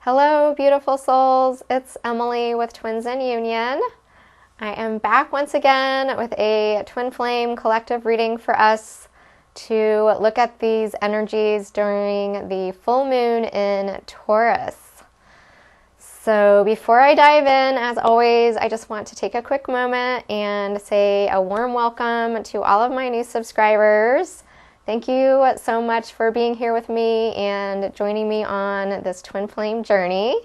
Hello, beautiful souls. It's Emily with Twins in Union. I am back once again with a twin flame collective reading for us to look at these energies during the full moon in Taurus. So before I dive in, as always, I just want to take a quick moment and say a warm welcome to all of my new subscribers. Thank you so much for being here with me and joining me on this twin flame journey.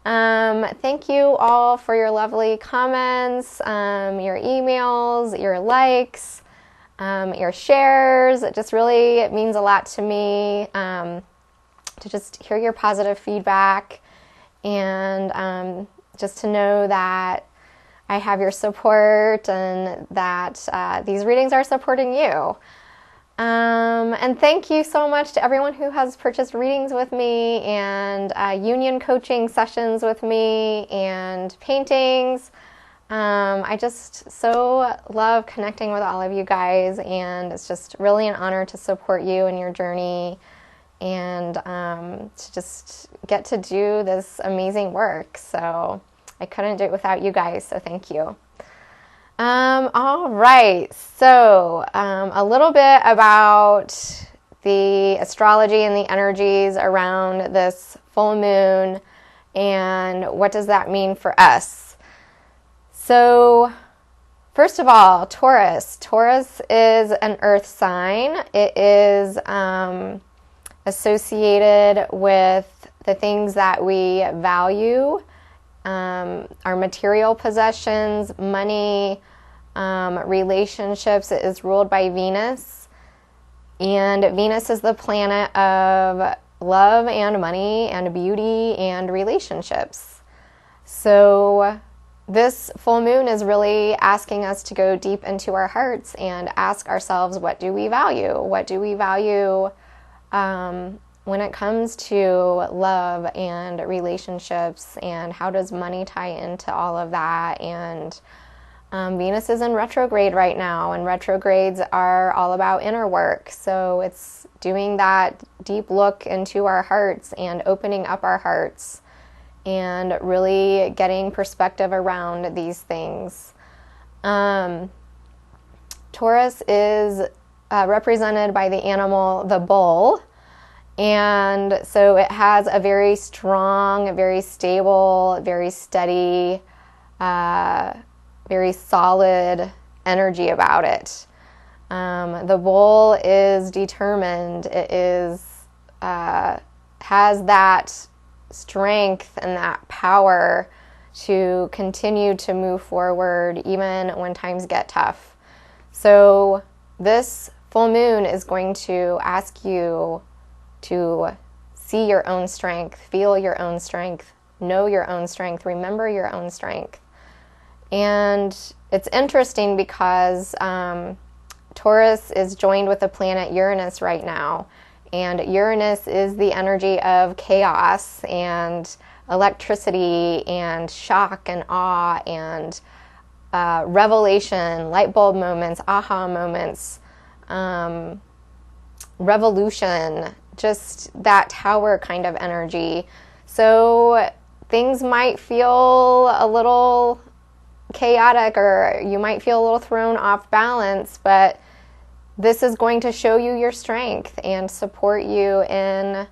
Thank you all for your lovely comments, your emails, your likes, your shares. It just really means a lot to me to just hear your positive feedback and just to know that I have your support and that these readings are supporting you. And thank you so much to everyone who has purchased readings with me and union coaching sessions with me and paintings. I just so love connecting with all of you guys, and it's just really an honor to support you in your journey and to just get to do this amazing work. So I couldn't do it without you guys, so thank you. All right, so a little bit about the astrology and the energies around this full moon and what does that mean for us. So first of all, Taurus. Taurus is an earth sign. It is associated with the things that we value. Our material possessions, money, relationships. It is ruled by Venus, and Venus is the planet of love and money and beauty and relationships. So this full moon is really asking us to go deep into our hearts and ask ourselves, what do we value? What do we value when it comes to love and relationships, and how does money tie into all of that? And Venus is in retrograde right now, and retrogrades are all about inner work. So it's doing that deep look into our hearts and opening up our hearts and really getting perspective around these things. Taurus is represented by the animal, the bull. And so it has a very strong, very stable, very steady, very solid energy about it. The bull is determined. It is has that strength and that power to continue to move forward even when times get tough. So this full moon is going to ask you to see your own strength, feel your own strength, know your own strength, remember your own strength. And it's interesting because Taurus is joined with the planet Uranus right now. And Uranus is the energy of chaos and electricity and shock and awe and revelation, light bulb moments, aha moments, revolution, just that tower kind of energy. So things might feel a little chaotic, or you might feel a little thrown off balance, but this is going to show you your strength and support you in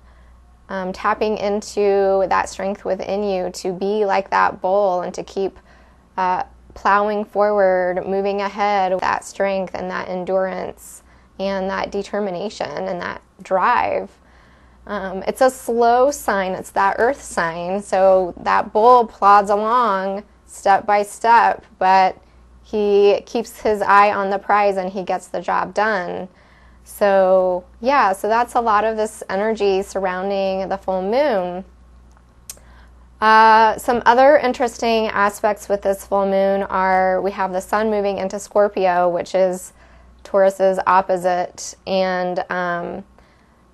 tapping into that strength within you to be like that bull and to keep plowing forward, moving ahead with that strength and that endurance and that determination and that drive. It's a slow sign. It's that earth sign. So that bull plods along step by step, but he keeps his eye on the prize and he gets the job done. So yeah, so that's a lot of this energy surrounding the full moon. Some other interesting aspects with this full moon are we have the sun moving into Scorpio, which is Taurus's opposite, and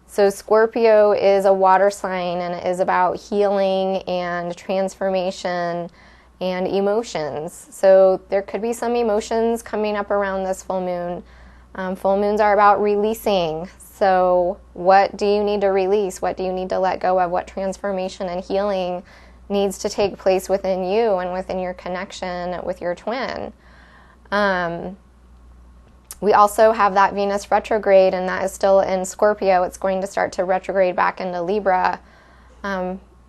so Scorpio is a water sign, and it is about healing and transformation and emotions. So there could be some emotions coming up around this full moon. Full moons are about releasing. So what do you need to release? What do you need to let go of? What transformation and healing needs to take place within you and within your connection with your twin? We also have that Venus retrograde, and that is still in Scorpio. It's going to start to retrograde back into Libra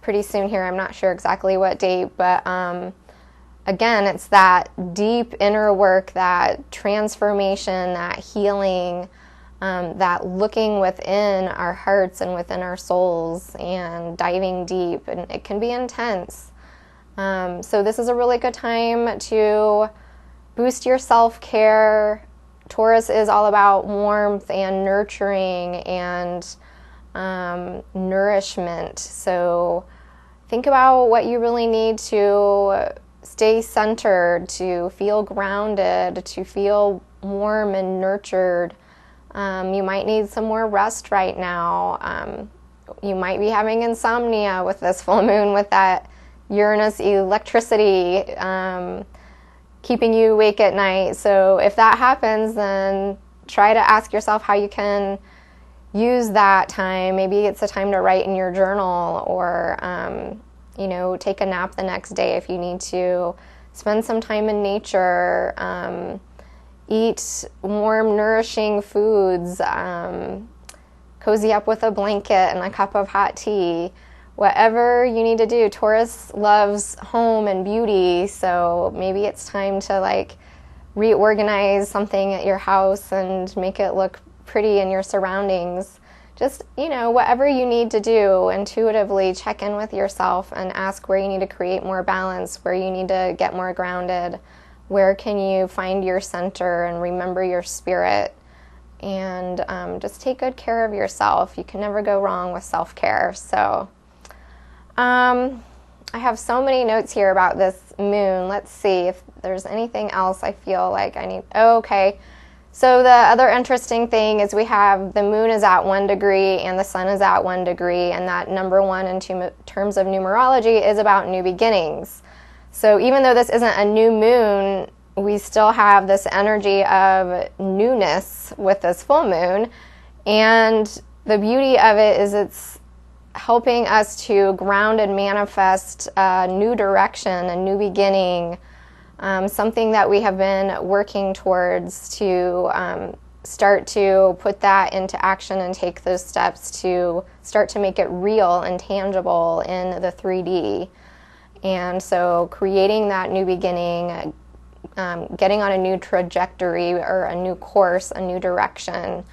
pretty soon here. I'm not sure exactly what date, but again, it's that deep inner work, that transformation, that healing, that looking within our hearts and within our souls and diving deep, and it can be intense. So this is a really good time to boost your self-care. Taurus is all about warmth and nurturing and nourishment. So think about what you really need to stay centered, to feel grounded, to feel warm and nurtured. You might need some more rest right now. You might be having insomnia with this full moon, with that Uranus electricity keeping you awake at night. So if that happens, then try to ask yourself how you can use that time. Maybe it's a time to write in your journal, or take a nap the next day if you need to. Spend some time in nature. Eat warm, nourishing foods. Cozy up with a blanket and a cup of hot tea. Whatever you need to do. Taurus loves home and beauty, so maybe it's time to reorganize something at your house and make it look pretty in your surroundings. Just, whatever you need to do, intuitively check in with yourself and ask where you need to create more balance, where you need to get more grounded, where can you find your center and remember your spirit, and just take good care of yourself. You can never go wrong with self-care. So I have so many notes here about this moon. Let's see if there's anything else I feel like I need. Oh, okay. So the other interesting thing is we have the moon is at 1 degree and the sun is at 1 degree, and that number 1 in terms of numerology is about new beginnings. So even though this isn't a new moon, we still have this energy of newness with this full moon, and the beauty of it is it's helping us to ground and manifest a new direction, a new beginning, something that we have been working towards, to start to put that into action and take those steps to start to make it real and tangible in the 3D. And so creating that new beginning, getting on a new trajectory or a new course, a new direction,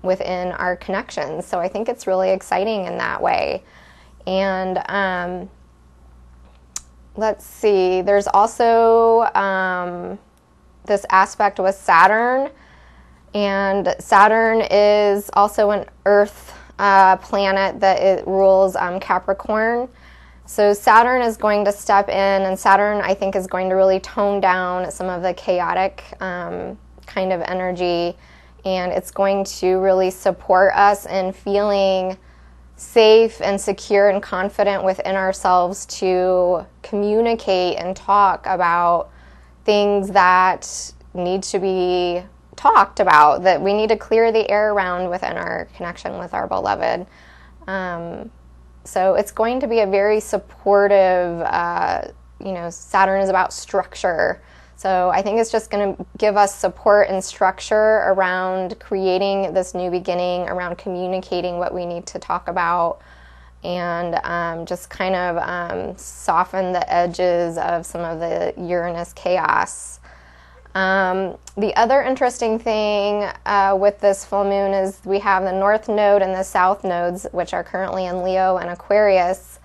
within our connections. So I think it's really exciting in that way. And let's see, there's also this aspect with Saturn, and Saturn is also an Earth planet that it rules Capricorn. So Saturn is going to step in, and Saturn, I think, is going to really tone down some of the chaotic kind of energy, and it's going to really support us in feeling safe and secure and confident within ourselves to communicate and talk about things that need to be talked about, that we need to clear the air around within our connection with our beloved. So it's going to be a very supportive, Saturn is about structure. So I think it's just going to give us support and structure around creating this new beginning, around communicating what we need to talk about, and just kind of soften the edges of some of the Uranus chaos. The other interesting thing with this full moon is we have the North Node and the South Nodes, which are currently in Leo and Aquarius.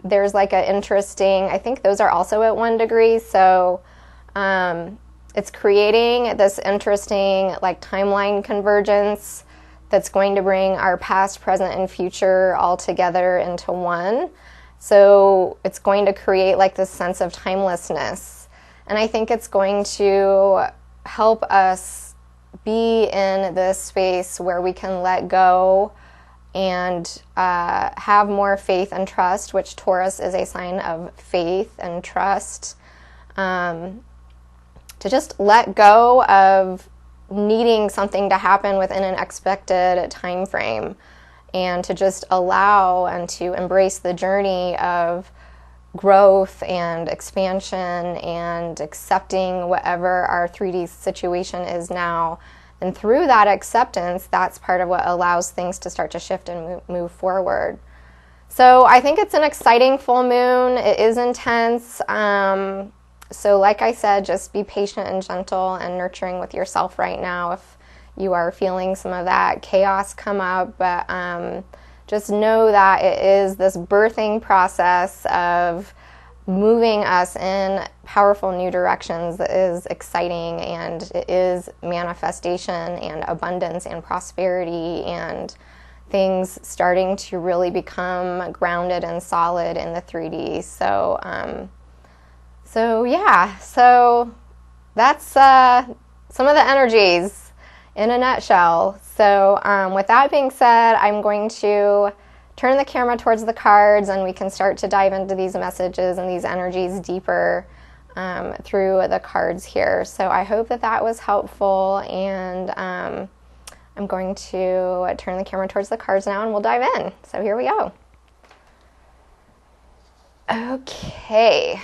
There's like an interesting, I think those are also at 1 degree, so it's creating this interesting timeline convergence that's going to bring our past, present, and future all together into one. So it's going to create this sense of timelessness. And I think it's going to help us be in this space where we can let go and have more faith and trust, which Taurus is a sign of faith and trust, to just let go of needing something to happen within an expected time frame, and to just allow and to embrace the journey of growth and expansion and accepting whatever our 3D situation is now. And through that acceptance, that's part of what allows things to start to shift and move forward. So I think it's an exciting full moon. It is intense. So like I said, just be patient and gentle and nurturing with yourself right now if you are feeling some of that chaos come up. But just know that it is this birthing process of moving us in powerful new directions that is exciting, and it is manifestation and abundance and prosperity and things starting to really become grounded and solid in the 3D. So that's some of the energies in a nutshell. So with that being said, I'm going to turn the camera towards the cards, and we can start to dive into these messages and these energies deeper through the cards here. So I hope that was helpful, and I'm going to turn the camera towards the cards now, and we'll dive in. So here we go. Okay.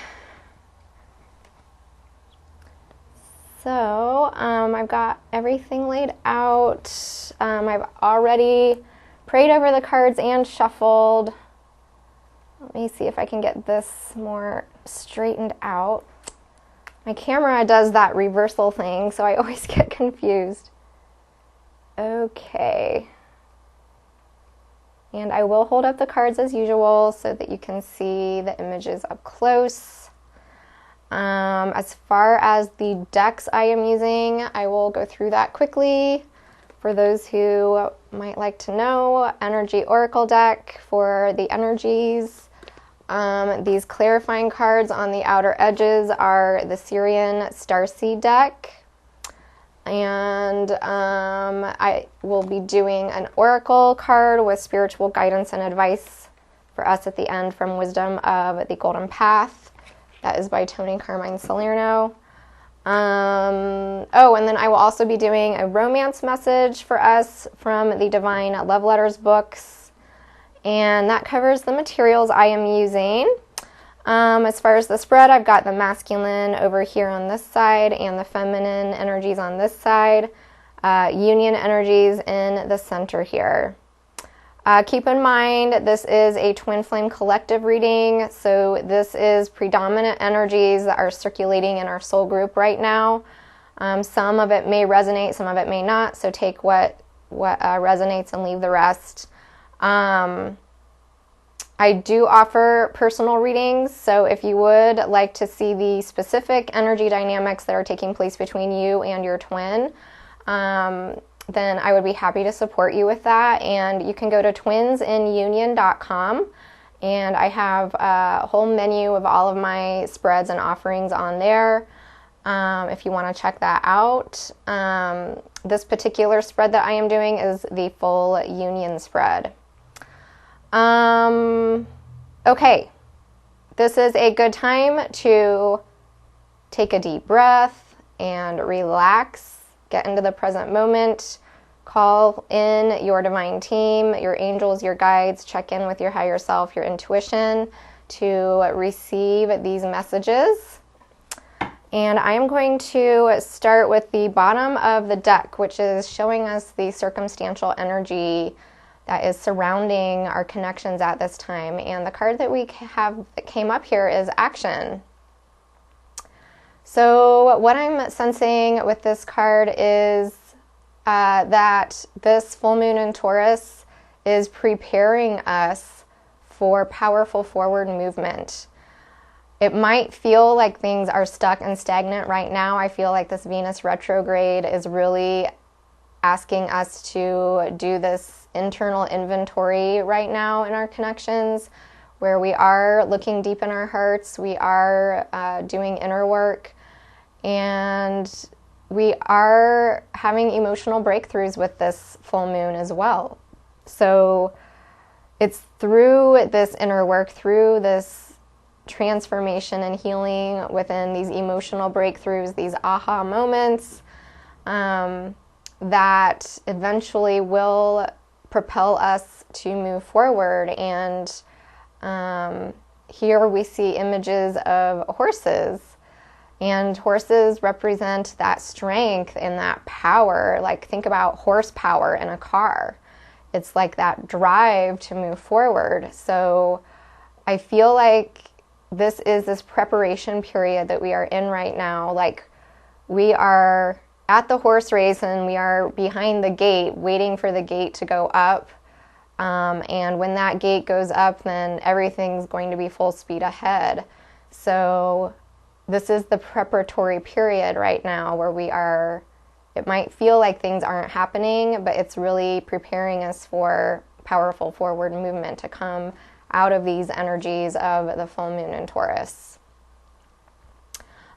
So I've got everything laid out. I've already prayed over the cards and shuffled. Let me see if I can get this more straightened out. My camera does that reversal thing, so I always get confused. Okay. And I will hold up the cards as usual so that you can see the images up close. As far as the decks I am using, I will go through that quickly. For those who might like to know, Energy Oracle deck for the energies. These clarifying cards on the outer edges are the Syrian Starseed deck. And I will be doing an Oracle card with spiritual guidance and advice for us at the end from Wisdom of the Golden Path. That is by Tony Carmine Salerno. And then I will also be doing a romance message for us from the Divine Love Letters books. And that covers the materials I am using. As far as the spread, I've got the masculine over here on this side and the feminine energies on this side. Union energies in the center here. Keep in mind, this is a twin flame collective reading, so this is predominant energies that are circulating in our soul group right now. Some of it may resonate, some of it may not, so take what resonates and leave the rest. I do offer personal readings, so if you would like to see the specific energy dynamics that are taking place between you and your twin, then I would be happy to support you with that. And you can go to twinsinunion.com, and I have a whole menu of all of my spreads and offerings on there if you want to check that out. This particular spread that I am doing is the full union spread. Okay, this is a good time to take a deep breath and relax. Get into the present moment, call in your divine team, your angels, your guides, check in with your higher self, your intuition to receive these messages. And I am going to start with the bottom of the deck, which is showing us the circumstantial energy that is surrounding our connections at this time. And the card that we have that came up here is action. So what I'm sensing with this card is that this full moon in Taurus is preparing us for powerful forward movement. It might feel like things are stuck and stagnant right now. I feel like this Venus retrograde is really asking us to do this internal inventory right now in our connections, where we are looking deep in our hearts, we are doing inner work, and we are having emotional breakthroughs with this full moon as well. So it's through this inner work, through this transformation and healing within these emotional breakthroughs, these aha moments, that eventually will propel us to move forward. And here we see images of horses, and horses represent that strength and that power. Like, think about horsepower in a car. It's like that drive to move forward. So I feel like this is this preparation period that we are in right now. Like, we are at the horse race and we are behind the gate, waiting for the gate to go up. And when that gate goes up, then everything's going to be full speed ahead. So this is the preparatory period right now where we are. It might feel like things aren't happening, but it's really preparing us for powerful forward movement to come out of these energies of the full moon in Taurus.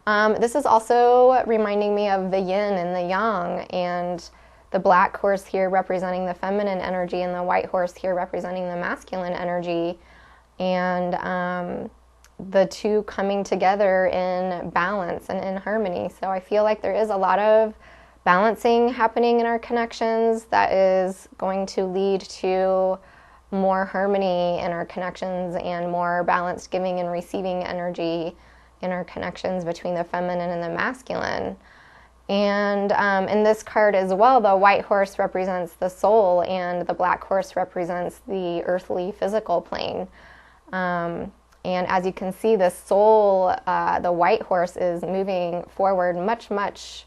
This is also reminding me of the yin and the yang, and the black horse here representing the feminine energy and the white horse here representing the masculine energy, and the two coming together in balance and in harmony. So I feel like there is a lot of balancing happening in our connections that is going to lead to more harmony in our connections and more balanced giving and receiving energy in our connections between the feminine and the masculine. And in this card as well, the white horse represents the soul and the black horse represents the earthly physical plane. And as you can see, the soul, the white horse, is moving forward much, much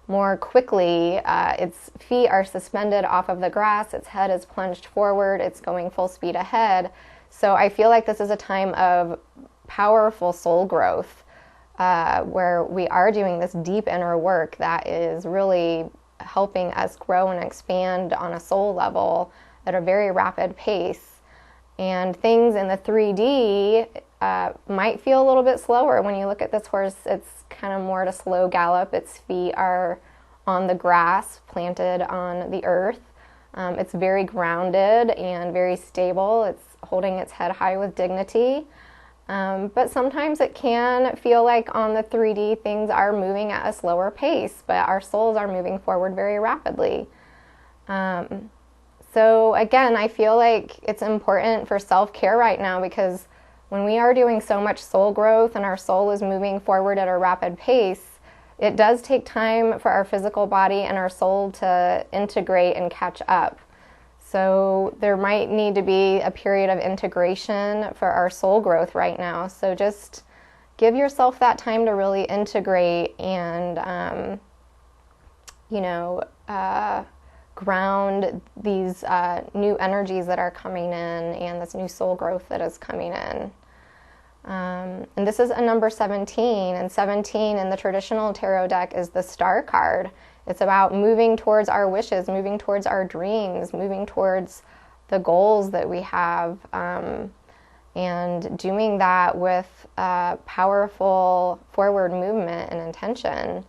more quickly. Its feet are suspended off of the grass, its head is plunged forward, it's going full speed ahead. So I feel like this is a time of powerful soul growth, where we are doing this deep inner work that is really helping us grow and expand on a soul level at a very rapid pace. And things in the 3D might feel a little bit slower. When you look at this horse, it's kind of more at a slow gallop. Its feet are on the grass, planted on the earth. It's very grounded and very stable. It's holding its head high with dignity. But sometimes it can feel like on the 3D things are moving at a slower pace, but our souls are moving forward very rapidly. So again, I feel like it's important for self-care right now, because when we are doing so much soul growth and our soul is moving forward at a rapid pace, it does take time for our physical body and our soul to integrate and catch up. So there might need to be a period of integration for our soul growth right now. So just give yourself that time to really integrate and, ground these new energies that are coming in and this new soul growth that is coming in. And this is a number 17, and 17 in the traditional tarot deck is the star card. It's about moving towards our wishes, moving towards our dreams, moving towards the goals that we have, and doing that with powerful forward movement and intention.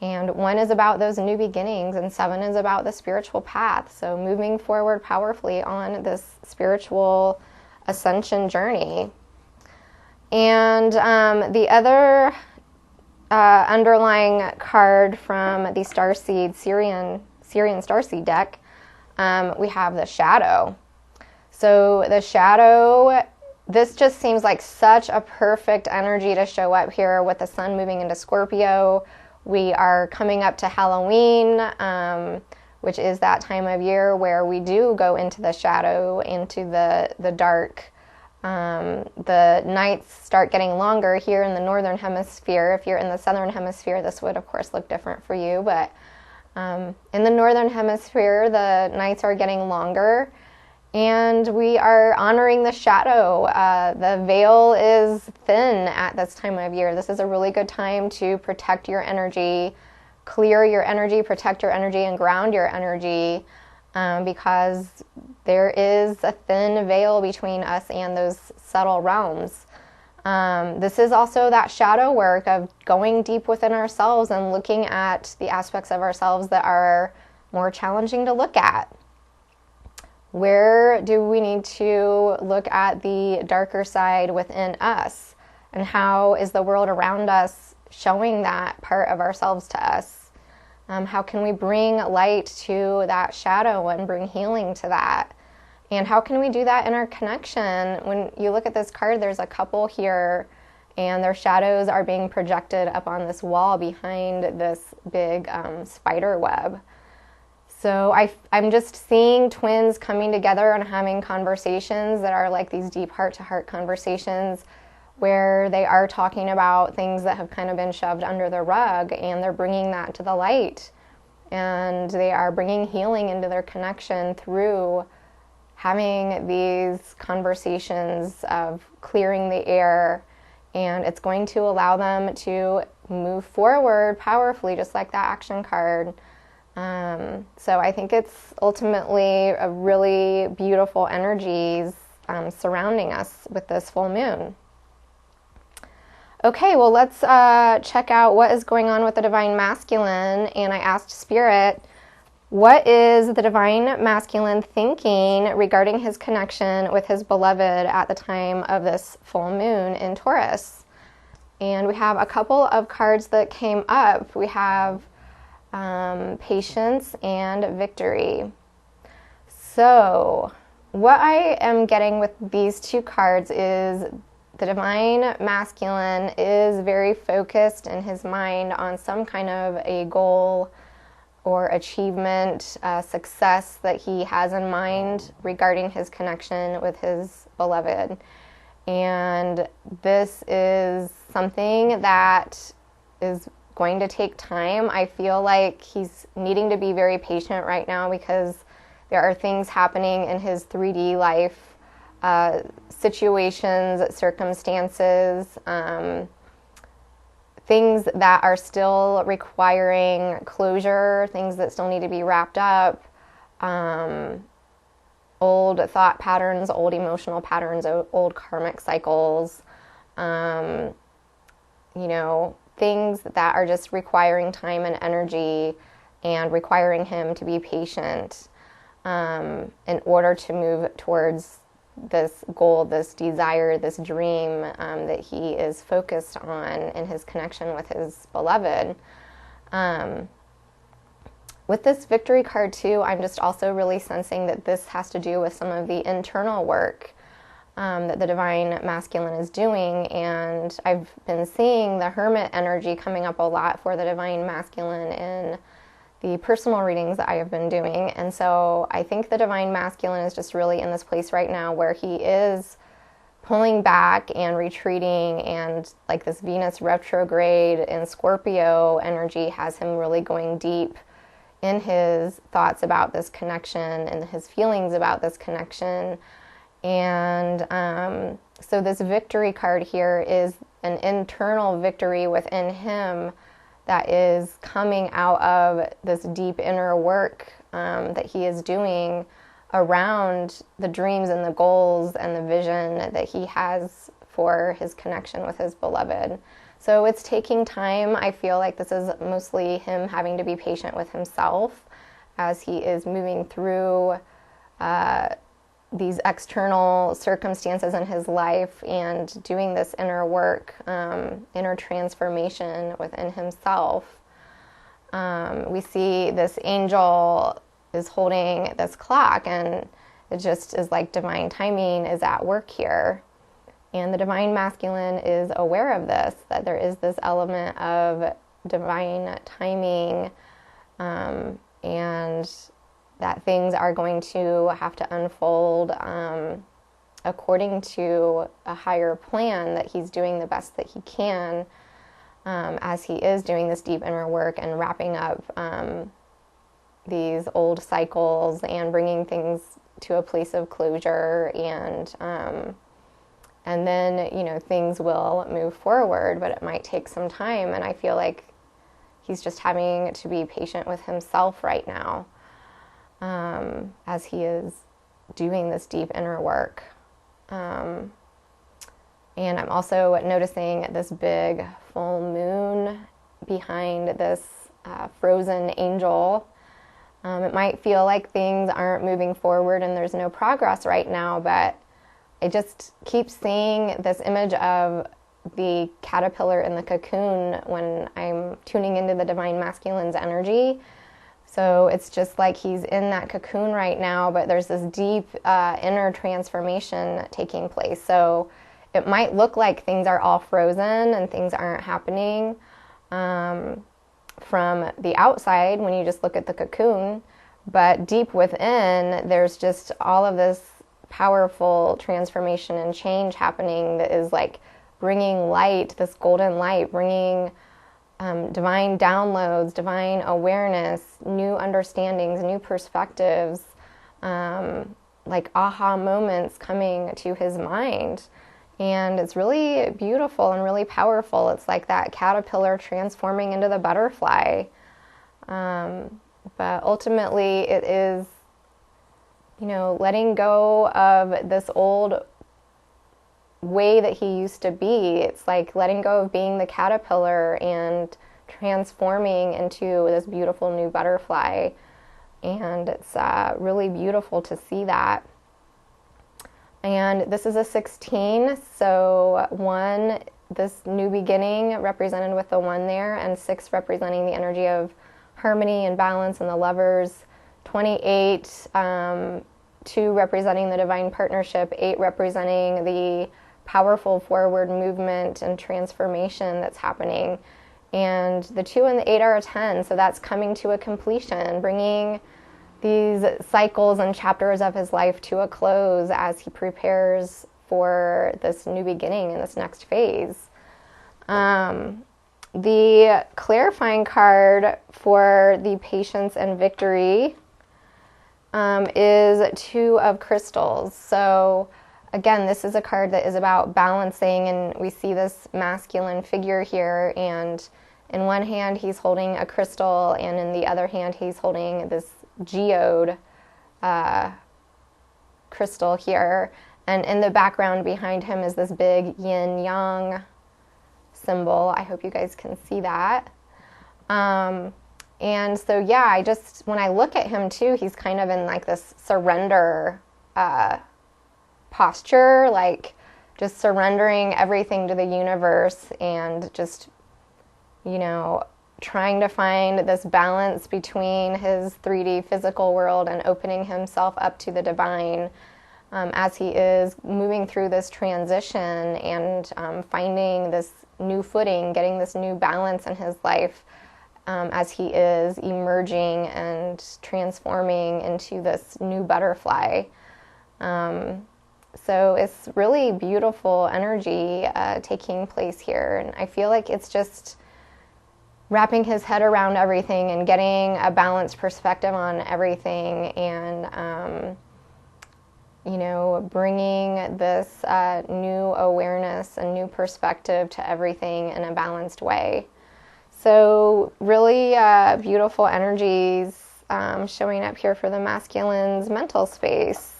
And 1 is about those new beginnings, and 7 is about the spiritual path. So moving forward powerfully on this spiritual ascension journey. And the other underlying card from the Starseed Syrian Starseed deck, we have the Shadow. So the Shadow, this just seems like such a perfect energy to show up here with the sun moving into Scorpio. We are coming up to Halloween, which is that time of year where we do go into the shadow, into the dark. The nights start getting longer here in the northern hemisphere. If you're in the southern hemisphere, this would of course look different for you, but in the northern hemisphere, the nights are getting longer, and we are honoring the shadow. The veil is thin at this time of year. This is a really good time to protect your energy, clear your energy, protect your energy, and ground your energy, because there is a thin veil between us and those subtle realms. This is also that shadow work of going deep within ourselves and looking at the aspects of ourselves that are more challenging to look at. Where do we need to look at the darker side within us? And how is the world around us showing that part of ourselves to us? How can we bring light to that shadow and bring healing to that? And how can we do that in our connection? When you look at this card, there's a couple here, and their shadows are being projected up on this wall behind this big spider web. So I'm just seeing twins coming together and having conversations that are like these deep heart-to-heart conversations where they are talking about things that have kind of been shoved under the rug, and they're bringing that to the light. And they are bringing healing into their connection through having these conversations of clearing the air, and it's going to allow them to move forward powerfully, just like that action card. So I think it's ultimately a really beautiful energies surrounding us with this full moon. Okay, well, let's check out what is going on with the Divine Masculine. And I asked Spirit, what is the Divine Masculine thinking regarding his connection with his beloved at the time of this full moon in Taurus? And we have a couple of cards that came up. We have patience and victory. So what I am getting with these two cards is the Divine Masculine is very focused in his mind on some kind of a goal or achievement, success that he has in mind regarding his connection with his beloved. And this is something that is going to take time. I feel like he's needing to be very patient right now because there are things happening in his 3D life, situations, circumstances, things that are still requiring closure, things that still need to be wrapped up, old thought patterns, old emotional patterns, old karmic cycles, things that are just requiring time and energy and requiring him to be patient in order to move towards this goal, this desire, this dream that he is focused on in his connection with his beloved. With this victory card too, I'm just also really sensing that this has to do with some of the internal work that the Divine Masculine is doing. And I've been seeing the Hermit energy coming up a lot for the Divine Masculine in the personal readings that I have been doing. And so I think the Divine Masculine is just really in this place right now where he is pulling back and retreating, and like this Venus retrograde in Scorpio energy has him really going deep in his thoughts about this connection and his feelings about this connection. And so this victory card here is an internal victory within him that is coming out of this deep inner work that he is doing around the dreams and the goals and the vision that he has for his connection with his beloved. So it's taking time. I feel like this is mostly him having to be patient with himself as he is moving through these external circumstances in his life and doing this inner work, inner transformation within himself. We see this angel is holding this clock, and it just is like divine timing is at work here. And the Divine Masculine is aware of this, that there is this element of divine timing, and that things are going to have to unfold according to a higher plan, that he's doing the best that he can as he is doing this deep inner work and wrapping up these old cycles and bringing things to a place of closure, and then, things will move forward, but it might take some time. And I feel like he's just having to be patient with himself right now as he is doing this deep inner work. And I'm also noticing this big full moon behind this frozen angel. It might feel like things aren't moving forward and there's no progress right now, but I just keep seeing this image of the caterpillar in the cocoon when I'm tuning into the divine masculine's energy. So it's just like he's in that cocoon right now, but there's this deep inner transformation taking place. So it might look like things are all frozen and things aren't happening from the outside when you just look at the cocoon. But deep within, there's just all of this powerful transformation and change happening that is like bringing light, this golden light, bringing divine downloads, divine awareness, new understandings, new perspectives, like aha moments coming to his mind. And it's really beautiful and really powerful. It's like that caterpillar transforming into the butterfly. But ultimately it is, letting go of this old way that he used to be. It's like letting go of being the caterpillar and transforming into this beautiful new butterfly. And it's really beautiful to see that. And this is a 16, so 1, this new beginning represented with the 1 there, and 6 representing the energy of harmony and balance and the lovers. 28, 2 representing the divine partnership, 8 representing the powerful forward movement and transformation that's happening. And the 2 and the 8 are a 10, so that's coming to a completion, bringing these cycles and chapters of his life to a close as he prepares for this new beginning in this next phase. The clarifying card for the patience and victory is 2 of crystals. So again, this is a card that is about balancing, and we see this masculine figure here, and in one hand he's holding a crystal, and in the other hand he's holding this geode crystal here, and in the background behind him is this big yin-yang symbol. I hope you guys can see that. And so yeah, when I look at him too, he's kind of in like this surrender posture, like just surrendering everything to the universe and just, trying to find this balance between his 3D physical world and opening himself up to the divine as he is moving through this transition and finding this new footing, getting this new balance in his life as he is emerging and transforming into this new butterfly. So it's really beautiful energy taking place here, and I feel like it's just wrapping his head around everything and getting a balanced perspective on everything, and bringing this new awareness and new perspective to everything in a balanced way. So really beautiful energies showing up here for the masculine's mental space.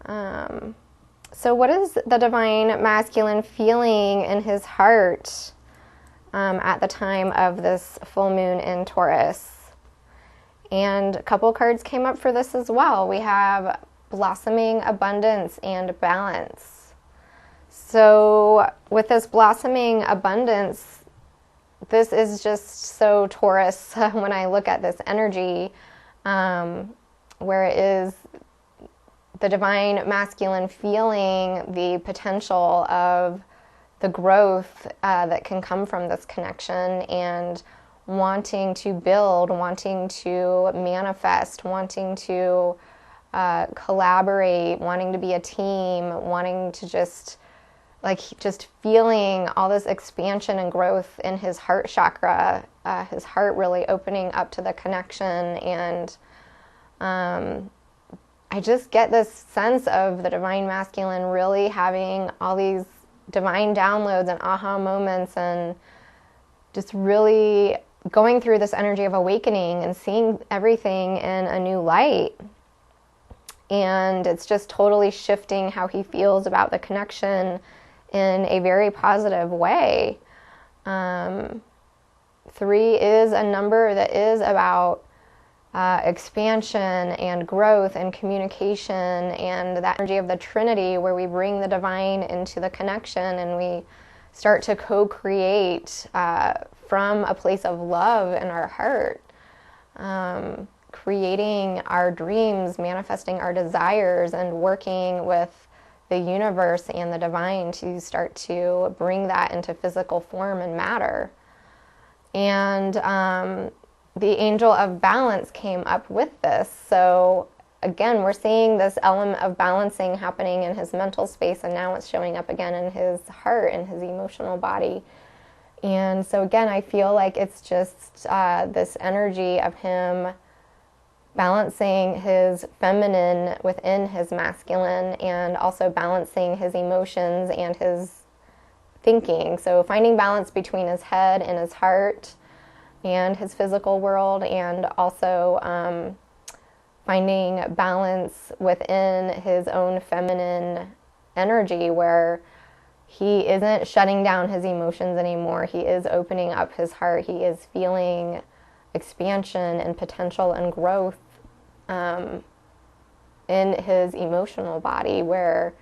So what is the divine masculine feeling in his heart at the time of this full moon in Taurus? And a couple cards came up for this as well. We have blossoming abundance and balance. So with this blossoming abundance, this is just so Taurus when I look at this energy, where it is the divine masculine feeling the potential of the growth that can come from this connection, and wanting to build, wanting to manifest, wanting to collaborate, wanting to be a team, wanting to just feeling all this expansion and growth in his heart chakra, his heart really opening up to the connection. And I just get this sense of the divine masculine really having all these divine downloads and aha moments, and just really going through this energy of awakening and seeing everything in a new light. And it's just totally shifting how he feels about the connection in a very positive way. 3 is a number that is about expansion and growth and communication, and that energy of the Trinity where we bring the divine into the connection and we start to co-create from a place of love in our heart, creating our dreams, manifesting our desires, and working with the universe and the divine to start to bring that into physical form and matter. And the angel of balance came up with this. So again, we're seeing this element of balancing happening in his mental space, and now it's showing up again in his heart and his emotional body. And so again, I feel like it's just this energy of him balancing his feminine within his masculine, and also balancing his emotions and his thinking. So finding balance between his head and his heart and his physical world, and also finding balance within his own feminine energy where he isn't shutting down his emotions anymore. He is opening up his heart. He is feeling expansion and potential and growth in his emotional body, where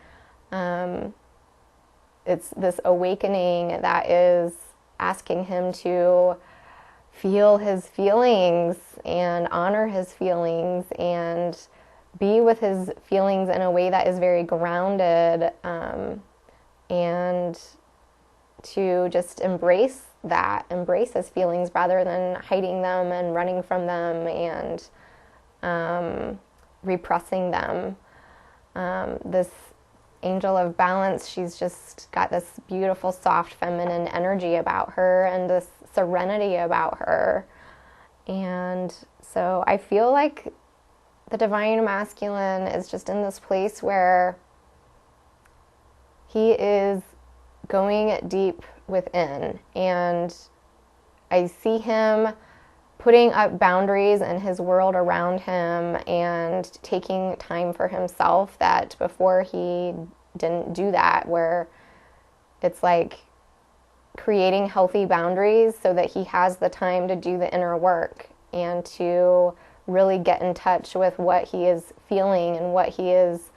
it's this awakening that is asking him to feel his feelings and honor his feelings and be with his feelings in a way that is very grounded, and to just embrace his feelings rather than hiding them and running from them and repressing them. This angel of balance, she's just got this beautiful, soft, feminine energy about her and this serenity about her. And so I feel like the divine masculine is just in this place where he is going deep within, and I see him putting up boundaries in his world around him and taking time for himself that before he didn't do that, where it's like creating healthy boundaries so that he has the time to do the inner work and to really get in touch with what he is feeling and what he is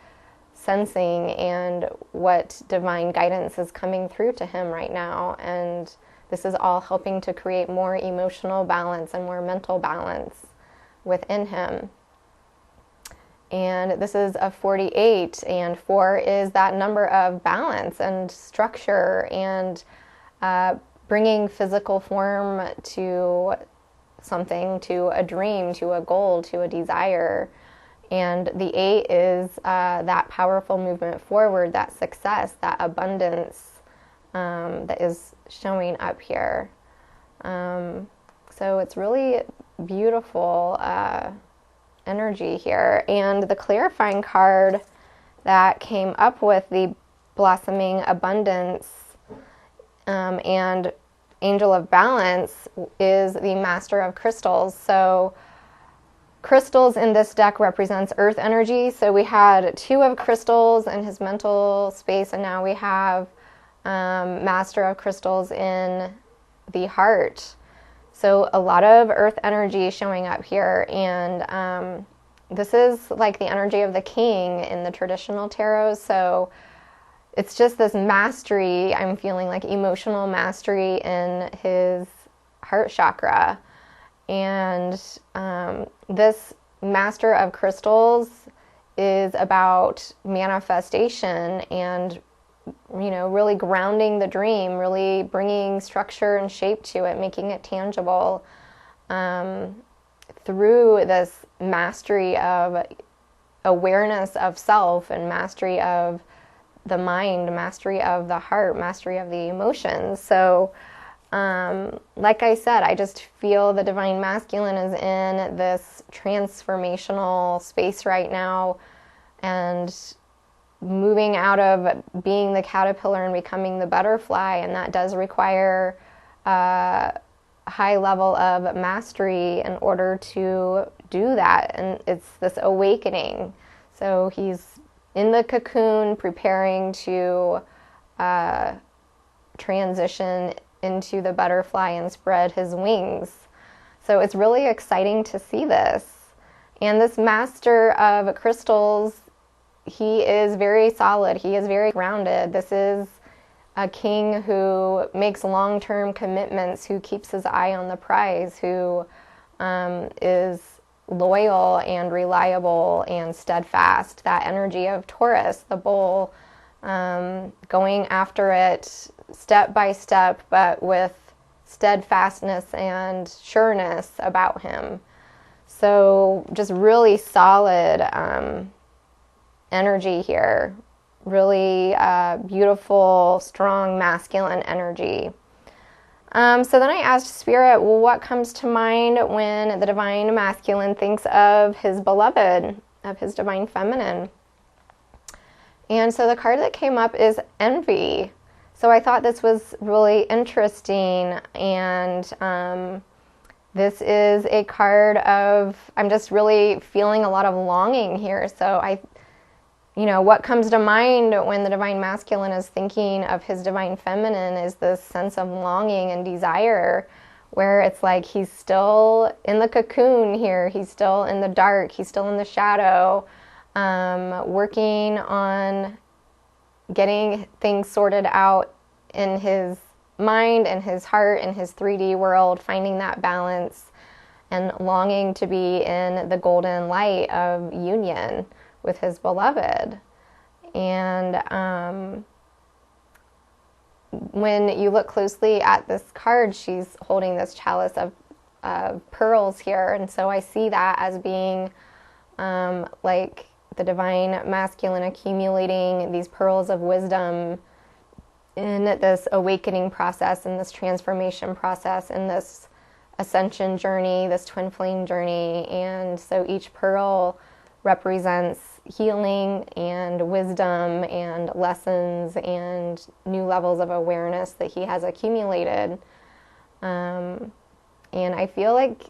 sensing and what divine guidance is coming through to him right now. And this is all helping to create more emotional balance and more mental balance within him. And this is a 48, and 4 is that number of balance and structure and bringing physical form to something, to a dream, to a goal, to a desire. And the 8 is that powerful movement forward, that success, that abundance that is showing up here. So it's really beautiful energy here. And the clarifying card that came up with the blossoming abundance and angel of balance is the master of crystals. So crystals in this deck represents earth energy. So we had 2 of crystals in his mental space, and now we have master of crystals in the heart. So a lot of earth energy showing up here, and this is like the energy of the king in the traditional tarot. So it's just this mastery. I'm feeling like emotional mastery in his heart chakra. And this master of crystals is about manifestation and, you know, really grounding the dream, really bringing structure and shape to it, making it tangible through this mastery of awareness of self and mastery of the mind, mastery of the heart, mastery of the emotions. So like I said, I just feel the divine masculine is in this transformational space right now and moving out of being the caterpillar and becoming the butterfly, and that does require a high level of mastery in order to do that, and it's this awakening. So he's in the cocoon preparing to transition into the butterfly and spread his wings. So it's really exciting to see this. And this master of crystals, he is very solid. He is very grounded. This is a king who makes long-term commitments, who keeps his eye on the prize, who is loyal and reliable and steadfast. That energy of Taurus, the bull, going after it step by step, but with steadfastness and sureness about him. So just really solid energy here. Really beautiful, strong, masculine energy. So then I asked Spirit, well, what comes to mind when the divine masculine thinks of his beloved, of his divine feminine? And so the card that came up is envy. So I thought this was really interesting, and this is a card of, I'm just really feeling a lot of longing here. So what comes to mind when the divine masculine is thinking of his divine feminine is this sense of longing and desire, where it's like he's still in the cocoon here, he's still in the dark, he's still in the shadow, working on getting things sorted out in his mind and his heart and his 3D world, finding that balance and longing to be in the golden light of union with his beloved. And when you look closely at this card, she's holding this chalice of pearls here, and so I see that as being like the divine masculine accumulating these pearls of wisdom in this awakening process, in this transformation process, in this ascension journey, this twin flame journey. And so each pearl represents healing and wisdom and lessons and new levels of awareness that he has accumulated. And I feel like,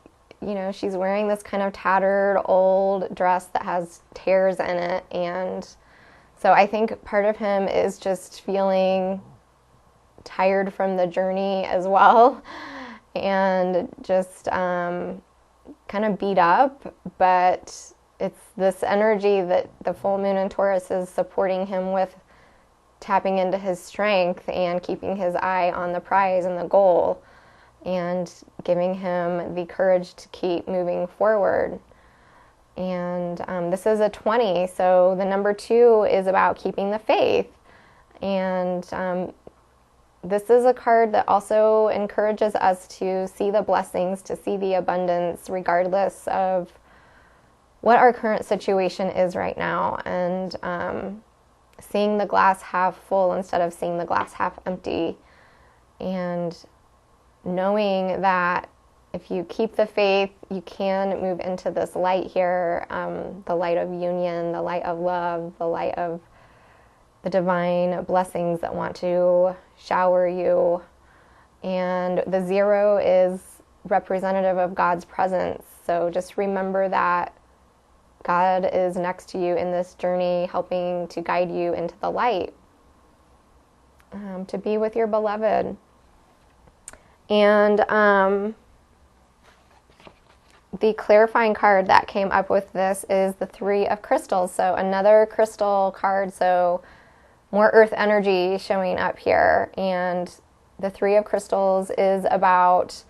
she's wearing this kind of tattered old dress that has tears in it. And so I think part of him is just feeling tired from the journey as well, and just kind of beat up, but it's this energy that the full moon in Taurus is supporting him with, tapping into his strength and keeping his eye on the prize and the goal, and giving him the courage to keep moving forward. And this is a 20, so the number 2 is about keeping the faith. And this is a card that also encourages us to see the blessings, to see the abundance, regardless of what our current situation is right now, and seeing the glass half full instead of seeing the glass half empty, and knowing that if you keep the faith, you can move into this light here, the light of union, the light of love, the light of the divine blessings that want to shower you. And the 0 is representative of God's presence. So just remember that God is next to you in this journey, helping to guide you into the light, to be with your beloved. And the clarifying card that came up with this is the 3 of crystals. So another crystal card, so more earth energy showing up here. And the 3 of crystals is about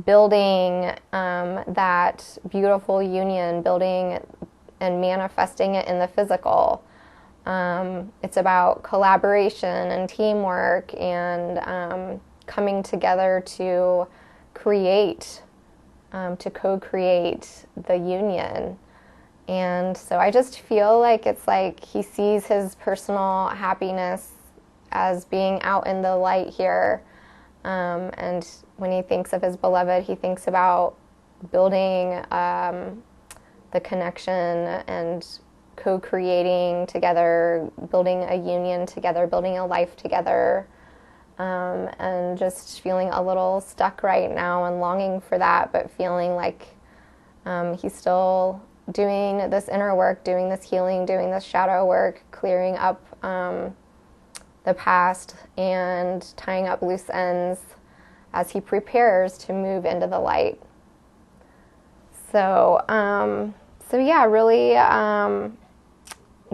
building that beautiful union, building and manifesting it in the physical. It's about collaboration and teamwork and coming together to create, to co-create the union. And so I just feel like it's like he sees his personal happiness as being out in the light here. And when he thinks of his beloved, he thinks about building the connection and co-creating together, building a union together, building a life together, and just feeling a little stuck right now and longing for that, but feeling like he's still doing this inner work, doing this healing, doing this shadow work, clearing up the past and tying up loose ends as he prepares to move into the light. So So yeah, really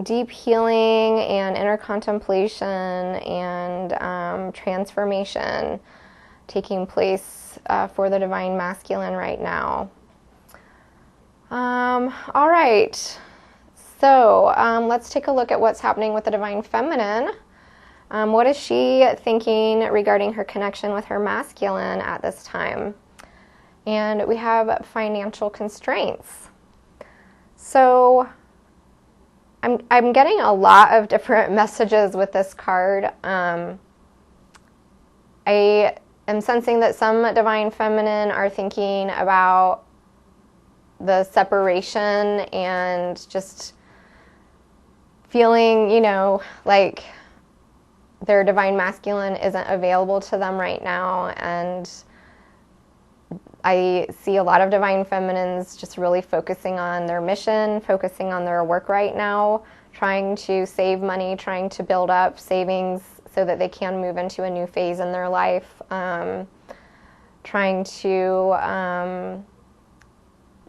deep healing and inner contemplation and transformation taking place for the Divine Masculine right now. All right, so let's take a look at what's happening with the Divine Feminine. What is she thinking regarding her connection with her masculine at this time? And we have financial constraints. So I'm getting a lot of different messages with this card. I am sensing that some Divine Feminine are thinking about the separation and just feeling, you know, like their Divine Masculine isn't available to them right now. And I see a lot of Divine Feminines just really focusing on their mission, focusing on their work right now, trying to save money, trying to build up savings so that they can move into a new phase in their life, trying to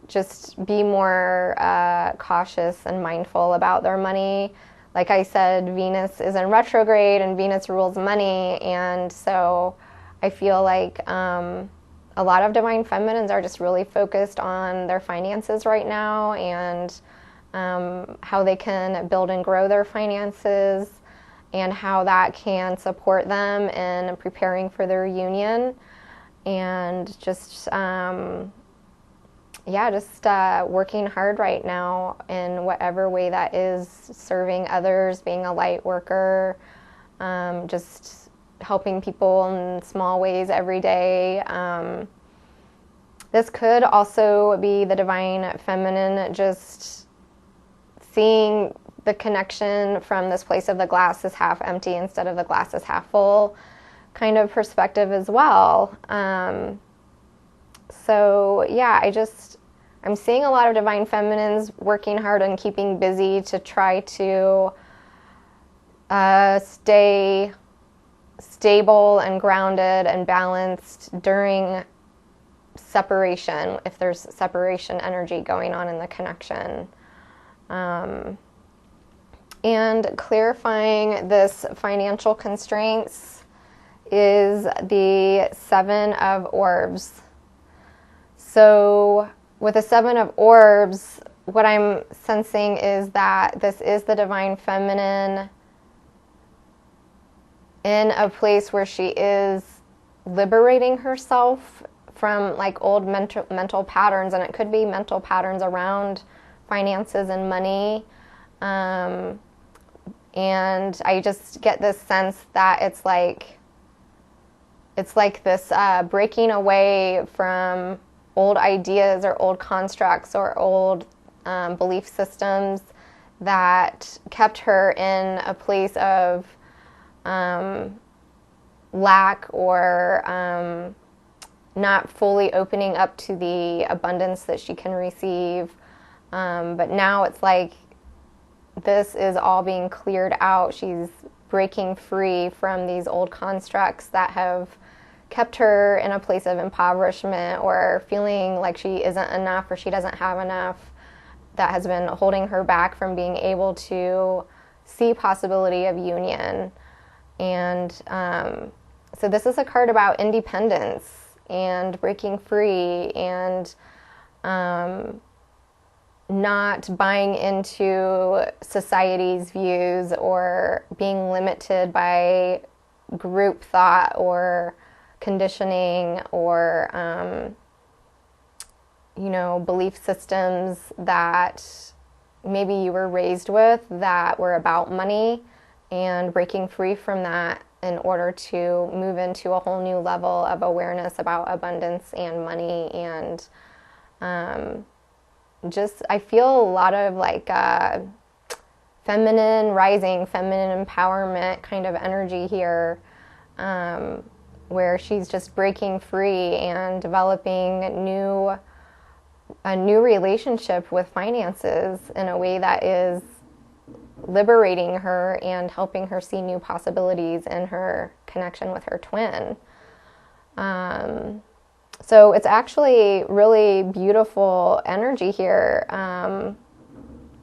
just be more cautious and mindful about their money. Like I said, Venus is in retrograde and Venus rules money, and so I feel like a lot of Divine Feminines are just really focused on their finances right now and how they can build and grow their finances and how that can support them in preparing for their union, and just working hard right now in whatever way that is, serving others, being a light worker, just helping people in small ways every day. This could also be the Divine Feminine just seeing the connection from this place of the glass is half empty instead of the glass is half full kind of perspective as well. So yeah, I'm seeing a lot of Divine Feminines working hard and keeping busy to try to stay stable and grounded and balanced during separation, if there's separation energy going on in the connection. And clarifying this financial constraints is the Seven of Orbs. So with the Seven of Orbs, what I'm sensing is that this is the Divine Feminine in a place where she is liberating herself from like old mental patterns, and it could be mental patterns around finances and money. And I just get this sense that it's like this breaking away from old ideas or old constructs or old belief systems that kept her in a place of lack or not fully opening up to the abundance that she can receive. But now it's like this is all being cleared out. She's breaking free from these old constructs that have kept her in a place of impoverishment or feeling like she isn't enough or she doesn't have enough, that has been holding her back from being able to see possibility of union. And so this is a card about independence and breaking free and not buying into society's views or being limited by group thought or conditioning or belief systems that maybe you were raised with that were about money, and breaking free from that in order to move into a whole new level of awareness about abundance and money. And I feel a lot of like feminine rising, feminine empowerment kind of energy here, where she's just breaking free and developing a new relationship with finances in a way that is liberating her and helping her see new possibilities in her connection with her twin. So it's actually really beautiful energy here,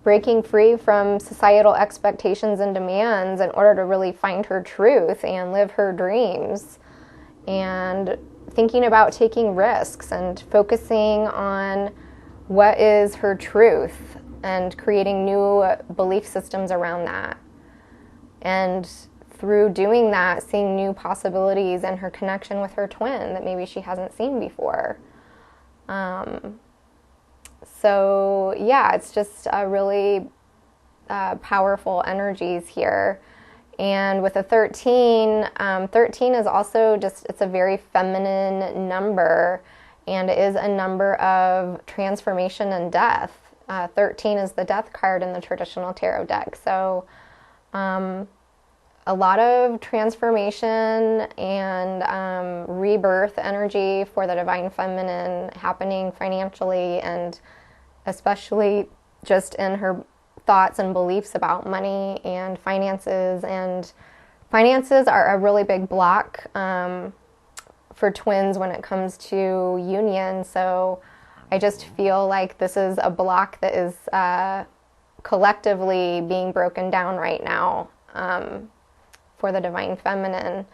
breaking free from societal expectations and demands in order to really find her truth and live her dreams, and thinking about taking risks and focusing on what is her truth and creating new belief systems around that. And through doing that, seeing new possibilities and her connection with her twin that maybe she hasn't seen before. So yeah, it's just a really powerful energies here. And with a 13, 13 is also just, it's a very feminine number, and it is a number of transformation and death. 13 is the death card in the traditional tarot deck. So a lot of transformation and rebirth energy for the divine feminine happening financially, and especially just in her thoughts and beliefs about money and finances. And finances are a really big block for twins when it comes to union. So I just feel like this is a block that is collectively being broken down right now for the divine feminine.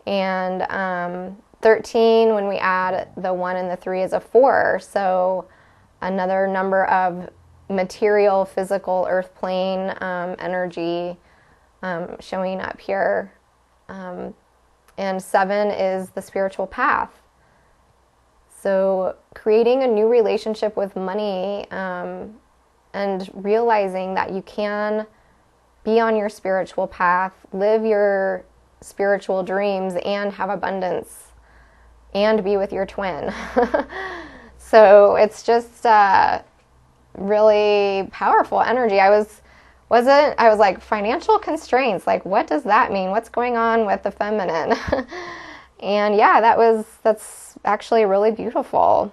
And 13, when we add the 1 and the 3, is a 4. So another number of material, physical, earth plane energy showing up here. And 7 is the spiritual path. So creating a new relationship with money and realizing that you can be on your spiritual path, live your spiritual dreams, and have abundance, and be with your twin. So it's just really powerful energy. I was like, financial constraints, like what does that mean? What's going on with the feminine? And yeah, that's actually really beautiful.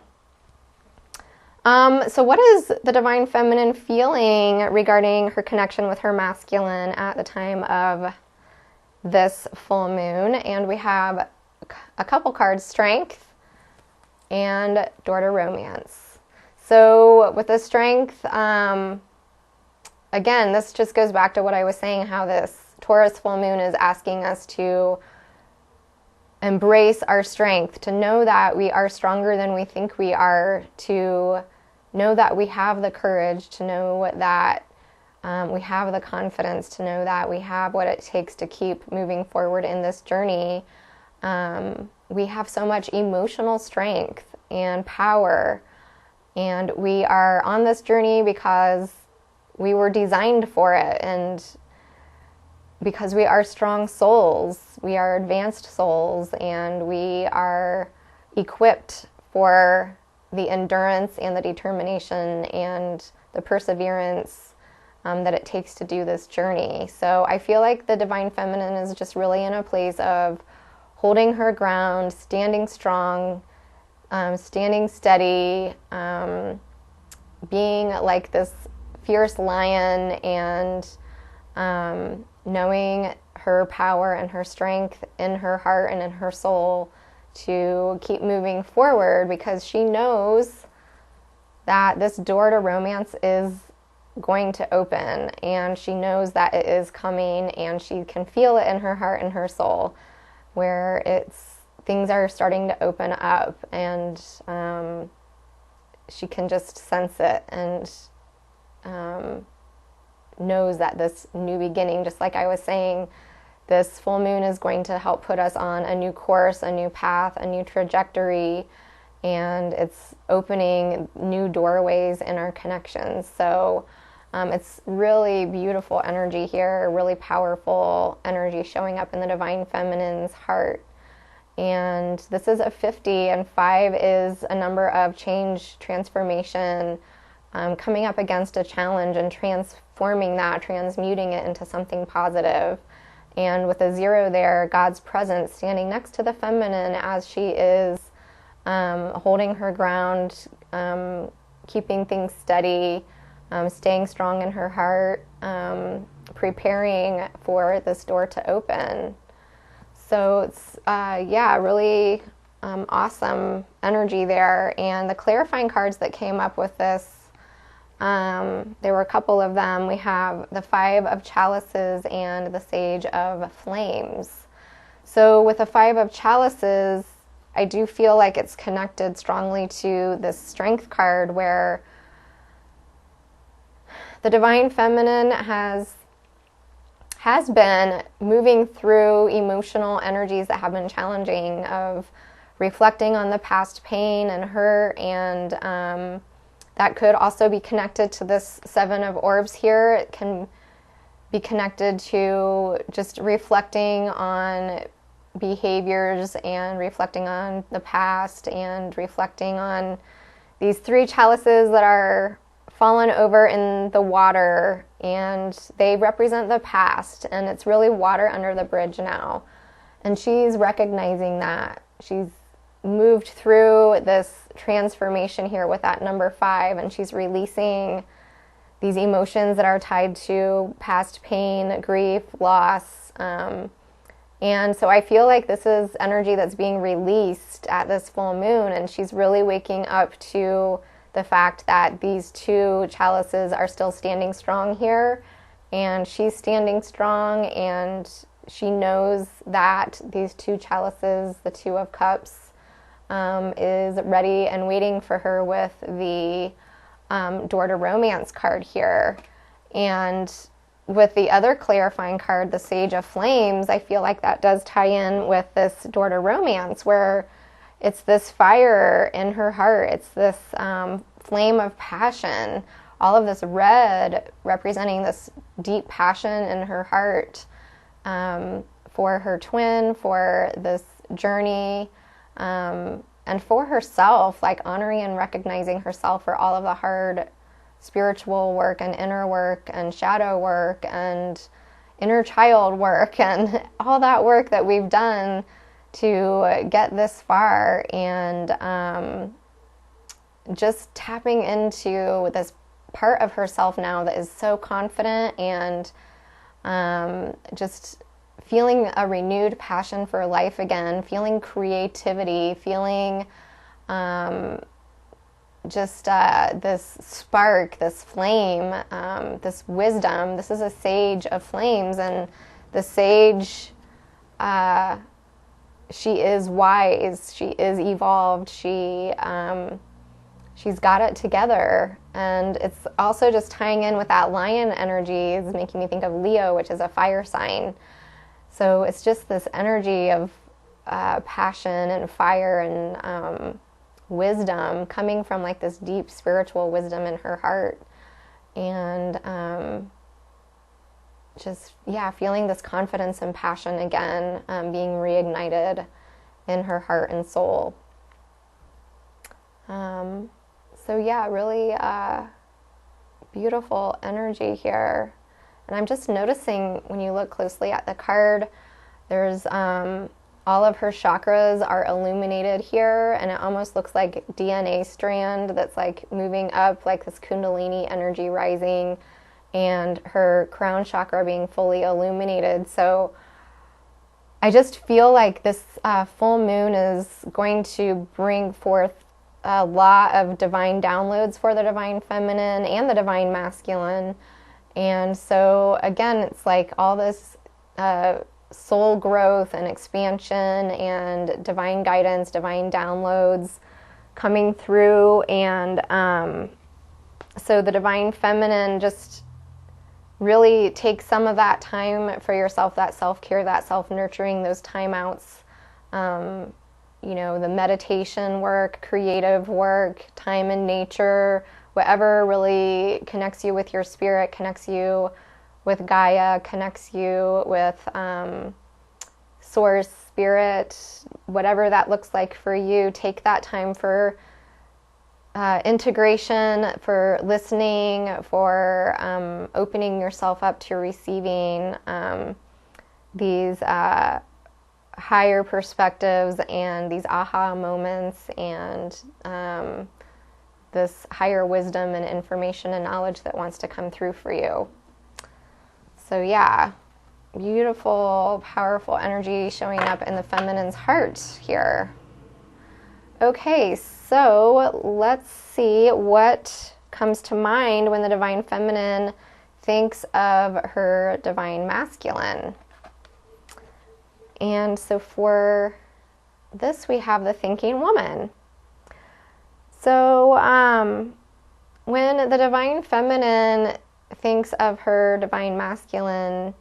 So what is the divine feminine feeling regarding her connection with her masculine at the time of this full moon? And we have a couple cards, Strength and Door to Romance. So with the Strength, again, this just goes back to what I was saying, how this Taurus full moon is asking us to embrace our strength, to know that we are stronger than we think we are, to know that we have the courage, to know that we have the confidence, to know that we have what it takes to keep moving forward in this journey. We have so much emotional strength and power, and we are on this journey because we were designed for it, and because we are strong souls, we are advanced souls, and we are equipped for the endurance and the determination and the perseverance that it takes to do this journey. So I feel like the divine feminine is just really in a place of holding her ground, standing strong, standing steady, being like this fierce lion, and knowing her power and her strength in her heart and in her soul to keep moving forward, because she knows that this door to romance is going to open, and she knows that it is coming, and she can feel it in her heart and her soul, where things are starting to open up, and she can just sense it, and knows that this new beginning, just like I was saying, this full moon is going to help put us on a new course, a new path, a new trajectory, and it's opening new doorways in our connections. So it's really beautiful energy here, really powerful energy showing up in the divine feminine's heart. And this is a 50, and 5 is a number of change, transformation, coming up against a challenge and transforming that, transmuting it into something positive. And with a 0 there, God's presence standing next to the feminine as she is holding her ground, keeping things steady, staying strong in her heart, preparing for this door to open. So it's, really awesome energy there. And the clarifying cards that came up with this, there were a couple of them. We have the Five of Chalices and the Sage of Flames. So with the Five of Chalices, I do feel like it's connected strongly to this Strength card, where the Divine Feminine has been moving through emotional energies that have been challenging, of reflecting on the past pain and hurt, and that could also be connected to this Seven of Orbs here. It can be connected to just reflecting on behaviors and reflecting on the past and reflecting on these three chalices that are fallen over in the water, and they represent the past, and it's really water under the bridge now. And she's recognizing that. She's moved through this transformation here with that number 5, and she's releasing these emotions that are tied to past pain, grief, loss. And so I feel like this is energy that's being released at this full moon, and she's really waking up to the fact that these two chalices are still standing strong here, and she's standing strong, and she knows that these two chalices, the Two of Cups, is ready and waiting for her with the Door to Romance card here. And with the other clarifying card, the Sage of Flames, I feel like that does tie in with this Door to Romance, where it's this fire in her heart. It's this flame of passion. All of this red representing this deep passion in her heart for her twin, for this journey, and for herself, like honoring and recognizing herself for all of the hard spiritual work and inner work and shadow work and inner child work and all that work that we've done to get this far, and just tapping into this part of herself now that is so confident, and just feeling a renewed passion for life again, feeling creativity, feeling this spark, this flame, this wisdom. This is a Sage of Flames, and the Sage, she is wise, she is evolved, she's got it together. And it's also just tying in with that lion energy, is making me think of Leo, which is a fire sign. So it's just this energy of passion and fire and wisdom coming from like this deep spiritual wisdom in her heart. And just, feeling this confidence and passion again, being reignited in her heart and soul. Really beautiful energy here. And I'm just noticing, when you look closely at the card, there's all of her chakras are illuminated here, and it almost looks like DNA strand that's like moving up, like this Kundalini energy rising, and her crown chakra being fully illuminated. So I just feel like this full moon is going to bring forth a lot of divine downloads for the Divine Feminine and the Divine Masculine. And so again, it's like all this soul growth and expansion and divine guidance, divine downloads coming through. And so the Divine Feminine, just really take some of that time for yourself, that self-care, that self-nurturing, those timeouts, the meditation work, creative work, time in nature, whatever really connects you with your spirit, connects you with Gaia, connects you with source, spirit, whatever that looks like for you. Take that time for integration, for listening, for opening yourself up to receiving these higher perspectives and these aha moments, and this higher wisdom and information and knowledge that wants to come through for you. So beautiful, powerful energy showing up in the feminine's heart here. Okay, so let's see what comes to mind when the Divine Feminine thinks of her Divine Masculine. And so for this, we have the Thinking Woman. So when the Divine Feminine thinks of her Divine Masculine,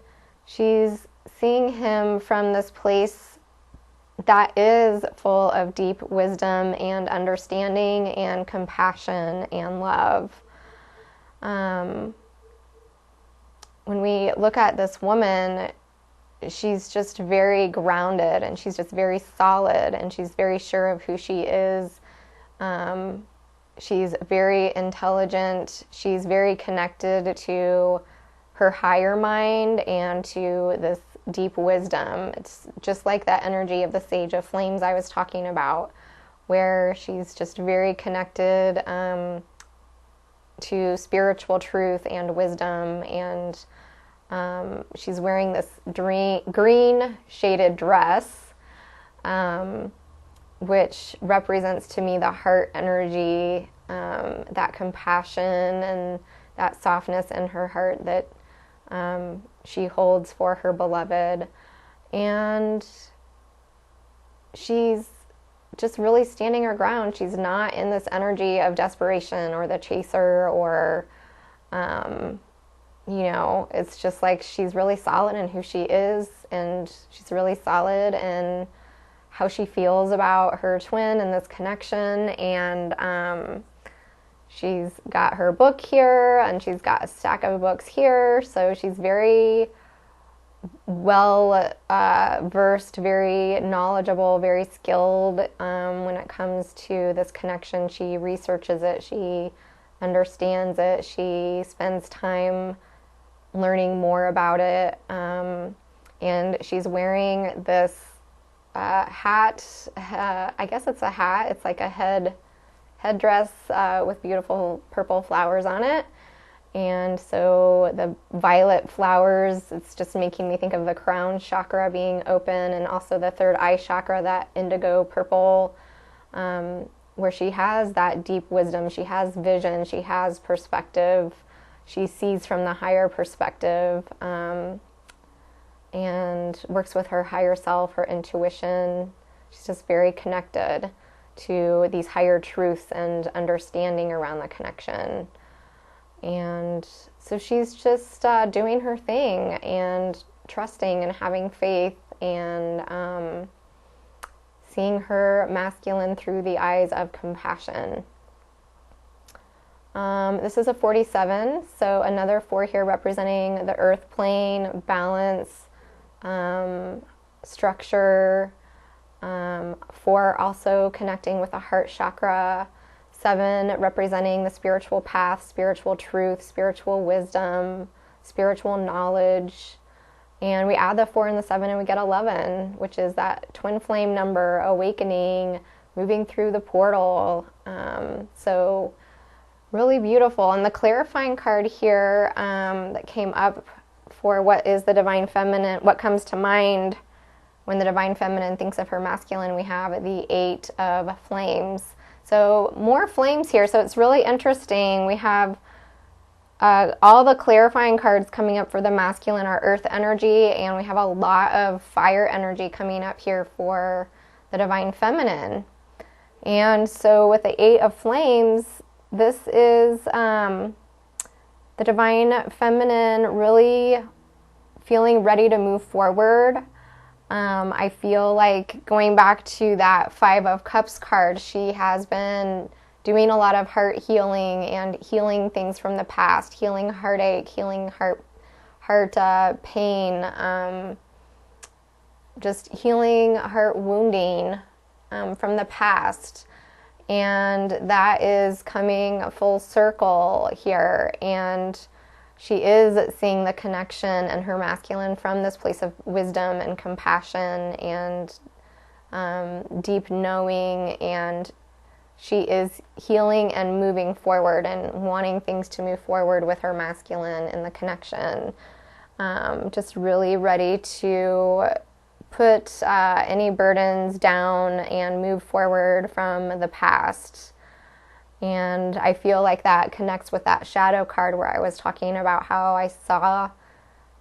she's seeing him from this place that is full of deep wisdom and understanding and compassion and love. When we look at this woman, she's just very grounded, and she's just very solid, and she's very sure of who she is. She's very intelligent. She's very connected to her higher mind and to this deep wisdom. It's just like that energy of the Sage of Flames I was talking about, where she's just very connected to spiritual truth and wisdom, and she's wearing this green shaded dress, which represents to me the heart energy, that compassion and that softness in her heart that she holds for her beloved. And she's just really standing her ground. She's not in this energy of desperation or the chaser or, it's just like she's really solid in who she is, and she's really solid in how she feels about her twin and this connection. And she's got her book here, and she's got a stack of books here, so she's very well versed, very knowledgeable, very skilled when it comes to this connection. She researches it, she understands it, she spends time learning more about it, and she's wearing this hat. I guess it's a hat. It's like a headdress with beautiful purple flowers on it. And so the violet flowers, it's just making me think of the crown chakra being open, and also the third eye chakra, that indigo purple, where she has that deep wisdom. She has vision. She has perspective. She sees from the higher perspective, and works with her higher self, her intuition. She's just very connected to these higher truths and understanding around the connection. And so she's just doing her thing and trusting and having faith, and seeing her masculine through the eyes of compassion. This is a 47, so another 4 here representing the earth plane, balance, structure. 4 also connecting with the heart chakra. 7 representing the spiritual path, spiritual truth, spiritual wisdom, spiritual knowledge. And we add the 4 and the 7 and we get 11, which is that twin flame number, awakening, moving through the portal. So really beautiful. And the clarifying card here that came up for what is the Divine Feminine, what comes to mind when the Divine Feminine thinks of her masculine, we have the 8 of Flames. So more flames here, so it's really interesting. We have all the clarifying cards coming up for the masculine are earth energy, and we have a lot of fire energy coming up here for the Divine Feminine. And so with the 8 of Flames, this is the Divine Feminine really feeling ready to move forward. I feel like going back to that 5 of Cups card, she has been doing a lot of heart healing and healing things from the past, healing heartache, healing heart pain, just healing heart wounding from the past. And that is coming full circle here, and she is seeing the connection and her masculine from this place of wisdom and compassion and deep knowing, and she is healing and moving forward and wanting things to move forward with her masculine in the connection. Just really ready to put any burdens down and move forward from the past. And I feel like that connects with that shadow card where I was talking about how I saw,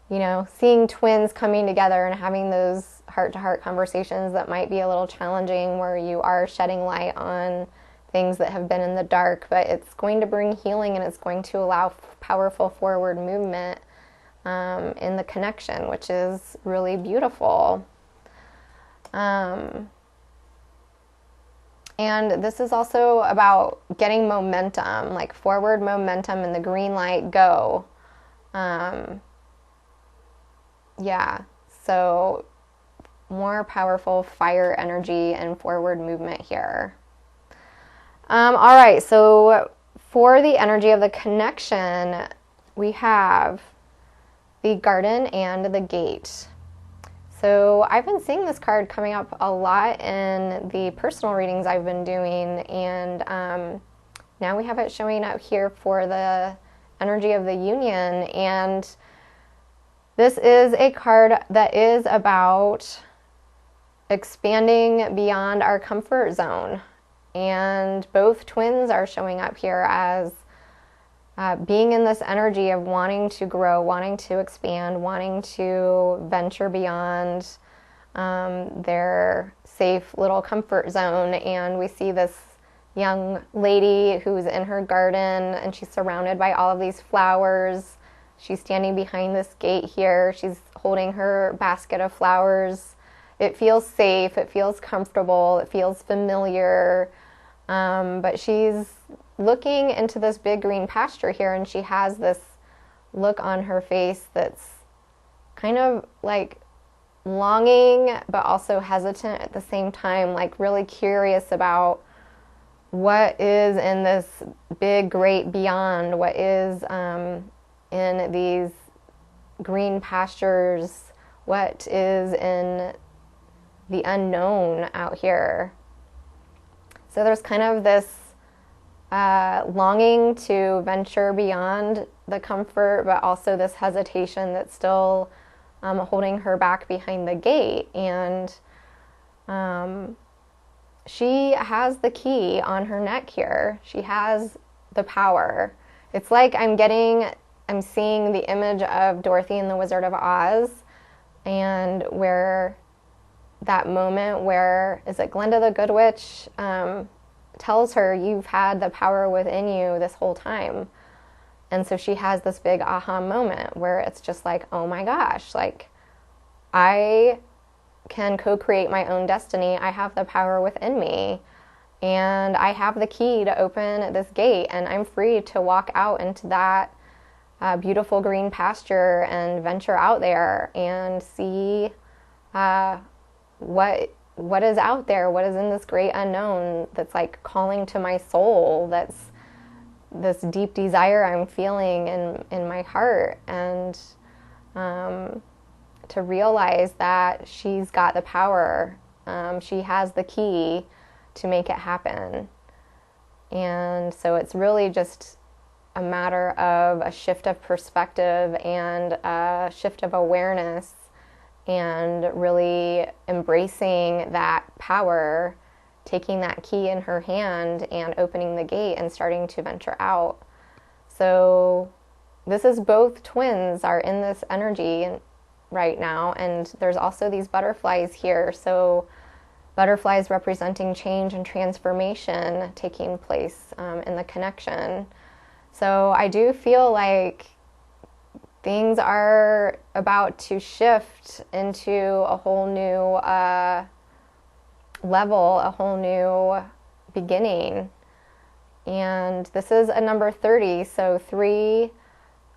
seeing twins coming together and having those heart-to-heart conversations that might be a little challenging, where you are shedding light on things that have been in the dark, but it's going to bring healing and it's going to allow powerful forward movement in the connection, which is really beautiful. And this is also about getting momentum, like forward momentum and the green light, go. So more powerful fire energy and forward movement here. All right, so for the energy of the connection, we have the Garden and the Gate. So I've been seeing this card coming up a lot in the personal readings I've been doing, and now we have it showing up here for the energy of the union. And this is a card that is about expanding beyond our comfort zone. And both twins are showing up here as being in this energy of wanting to grow, wanting to expand, wanting to venture beyond their safe little comfort zone. And we see this young lady who's in her garden, and she's surrounded by all of these flowers. She's standing behind this gate here. She's holding her basket of flowers. It feels safe. It feels comfortable. It feels familiar. But she's looking into this big green pasture here, and she has this look on her face that's kind of like longing but also hesitant at the same time, like really curious about what is in this big great beyond, what is in these green pastures, what is in the unknown out here. So there's kind of this longing to venture beyond the comfort, but also this hesitation that's still holding her back behind the gate. And she has the key on her neck here. She has the power. It's like I'm seeing the image of Dorothy and the Wizard of Oz, and where that moment where, is it Glinda the Good Witch, tells her, you've had the power within you this whole time. And so she has this big aha moment where it's just like, oh my gosh, like I can co-create my own destiny. I have the power within me, and I have the key to open this gate, and I'm free to walk out into that beautiful green pasture and venture out there and see what is out there, what is in this great unknown that's like calling to my soul, that's this deep desire I'm feeling in my heart. And to realize that she's got the power, she has the key to make it happen. And so it's really just a matter of a shift of perspective and a shift of awareness, and really embracing that power, taking that key in her hand and opening the gate and starting to venture out. So this is both twins are in this energy right now, and there's also these butterflies here. So butterflies representing change and transformation taking place in the connection. So I do feel like things are about to shift into a whole new level, a whole new beginning. And this is a number 30, so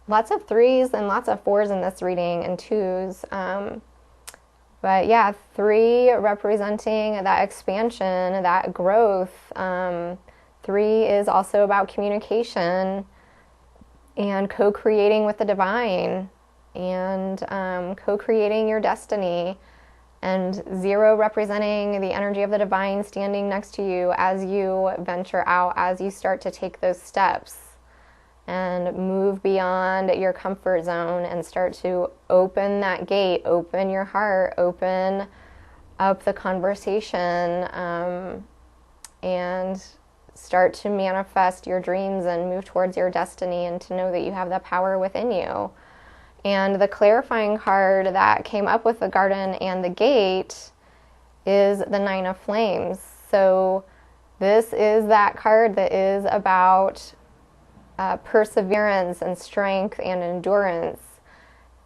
lots of 3s and lots of 4s in this reading, and 2s. But yeah, 3 representing that expansion, that growth. 3 is also about communication and co-creating with the divine, and co-creating your destiny. And 0 representing the energy of the divine standing next to you as you venture out, as you start to take those steps. and move beyond your comfort zone and start to open that gate, open your heart, open up the conversation, and start to manifest your dreams and move towards your destiny, and to know that you have that power within you. And the clarifying card that came up with the garden and the gate is the Nine of Flames. So this is that card that is about perseverance and strength and endurance.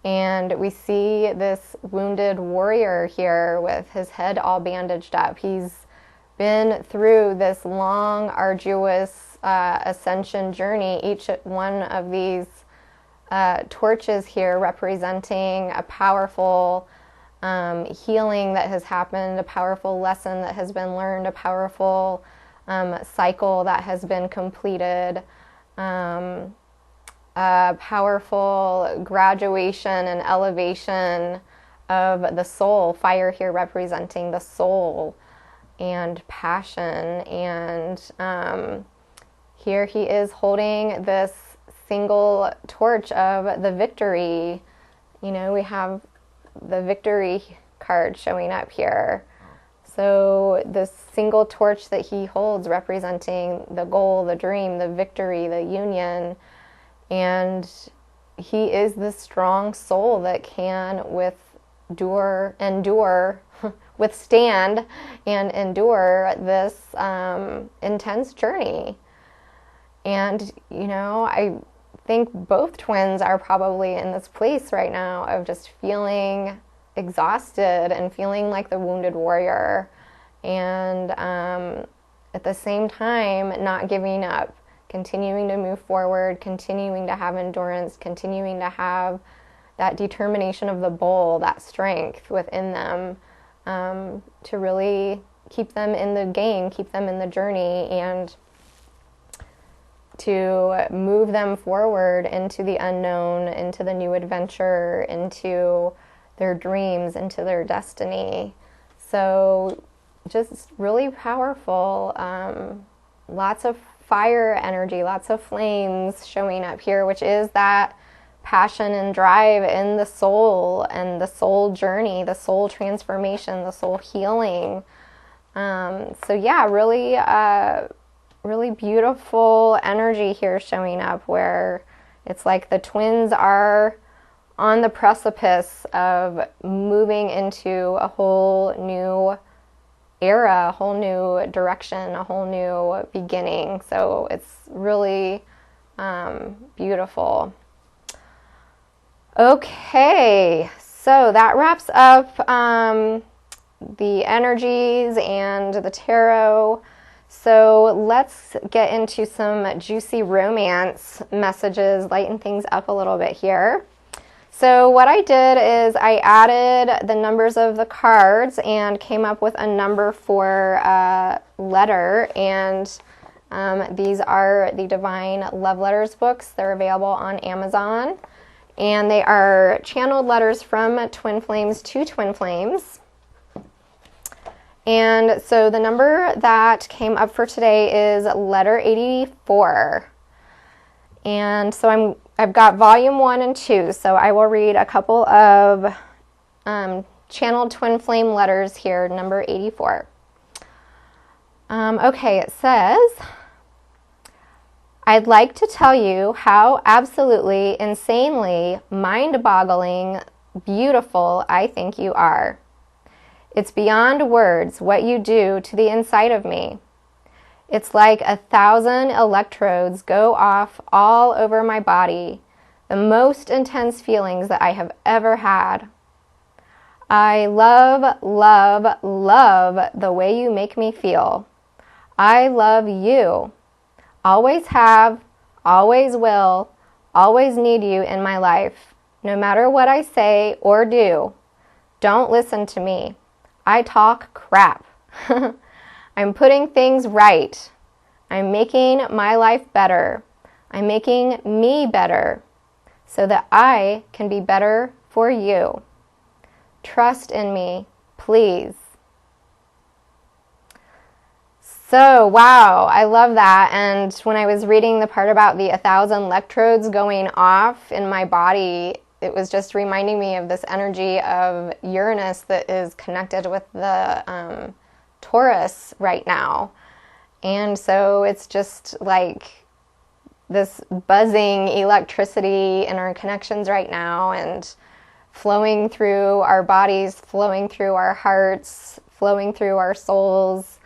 And we see this wounded warrior here with his head all bandaged up. He's been through this long, arduous ascension journey. Each one of these torches here representing a powerful healing that has happened, a powerful lesson that has been learned, a powerful cycle that has been completed, a powerful graduation and elevation of the soul. Fire here representing the soul and passion. And here he is holding this single torch of the victory. You know, we have the victory card showing up here. So this single torch that he holds representing the goal, the dream, the victory, the union. And he is this strong soul that can withstand and endure this intense journey. And, you know, I think both twins are probably in this place right now of just feeling exhausted and feeling like the wounded warrior. And at the same time, not giving up, continuing to move forward, continuing to have endurance, continuing to have that determination of the bull, that strength within them, to really keep them in the game, keep them in the journey, and to move them forward into the unknown, into the new adventure, into their dreams, into their destiny. So just really powerful. Lots of fire energy, lots of flames showing up here, which is that passion and drive in the soul and the soul journey, the soul transformation, the soul healing. So yeah, really beautiful energy here showing up, where it's like the twins are on the precipice of moving into a whole new era, a whole new direction, a whole new beginning. So it's really beautiful. Okay, so that wraps up the energies and the tarot. So let's get into some juicy romance messages, lighten things up a little bit here. So what I did is I added the numbers of the cards and came up with a number for a letter. And these are the Divine Love Letters books. They're available on Amazon. And they are channeled letters from Twin Flames to Twin Flames. And so the number that came up for today is letter 84. And so I've got volume 1 and 2, so I will read a couple of channeled twin flame letters here, number 84. Okay, it says, I'd like to tell you how absolutely, insanely, mind-boggling, beautiful I think you are. It's beyond words what you do to the inside of me. It's like 1,000 electrodes go off all over my body, the most intense feelings that I have ever had. I love, love, love the way you make me feel. I love you. Always have, always will, always need you in my life. No matter what I say or do, don't listen to me. I talk crap. I'm putting things right. I'm making my life better. I'm making me better so that I can be better for you. Trust in me, please. So, wow, I love that. And when I was reading the part about the 1,000 electrodes going off in my body, it was just reminding me of this energy of Uranus that is connected with the Taurus right now. And so it's just like this buzzing electricity in our connections right now, and flowing through our bodies, flowing through our hearts, flowing through our souls,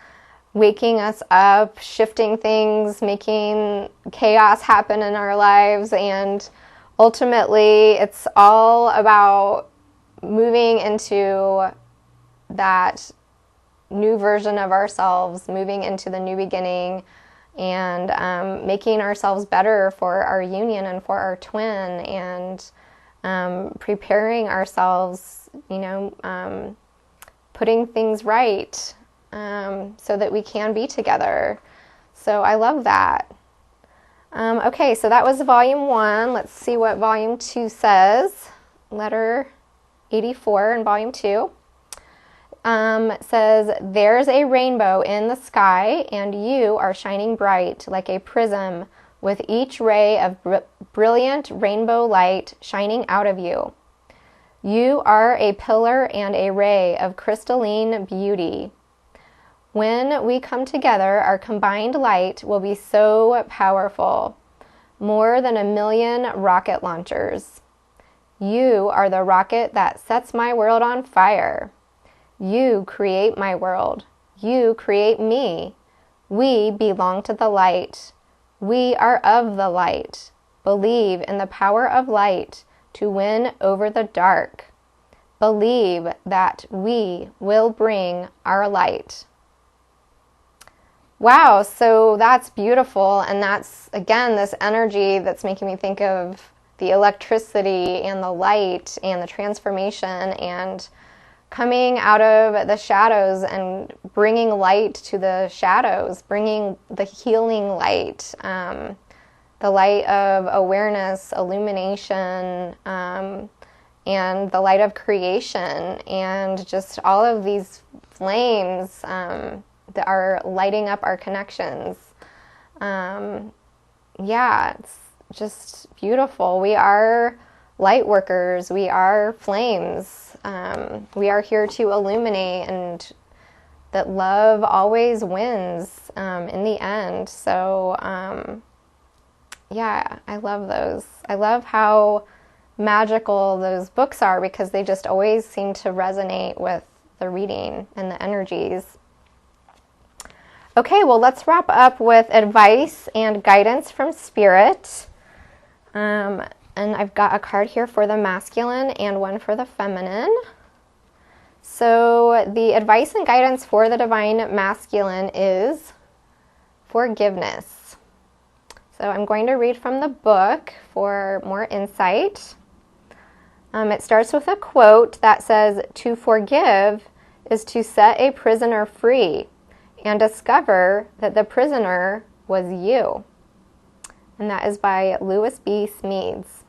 waking us up, shifting things, making chaos happen in our lives. And ultimately, it's all about moving into that new version of ourselves, moving into the new beginning, and making ourselves better for our union and for our twin, and preparing ourselves, putting things right, so that we can be together. So I love that. Okay, so that was volume 1. Let's see what volume 2 says. Letter 84 in volume 2. Says, there's a rainbow in the sky, and you are shining bright like a prism, with each ray of brilliant rainbow light shining out of you. You are a pillar and a ray of crystalline beauty. When we come together, our combined light will be so powerful, more than 1,000,000 rocket launchers. You are the rocket that sets my world on fire. You create my world. You create me. We belong to the light. We are of the light. Believe in the power of light to win over the dark. Believe that we will bring our light. Wow, so that's beautiful. And that's, again, this energy that's making me think of the electricity and the light and the transformation, and coming out of the shadows and bringing light to the shadows, bringing the healing light, the light of awareness, illumination, and the light of creation, and just all of these flames that are lighting up our connections. It's just beautiful. We are light workers. We are flames. We are here to illuminate, and that love always wins in the end. So, I love those. I love how magical those books are, because they just always seem to resonate with the reading and the energies. Okay, well, let's wrap up with advice and guidance from Spirit. And I've got a card here for the masculine and one for the feminine. So the advice and guidance for the divine masculine is forgiveness. So I'm going to read from the book for more insight. It starts with a quote that says, "To forgive is to set a prisoner free and discover that the prisoner was you." And that is by Lewis B. Smedes.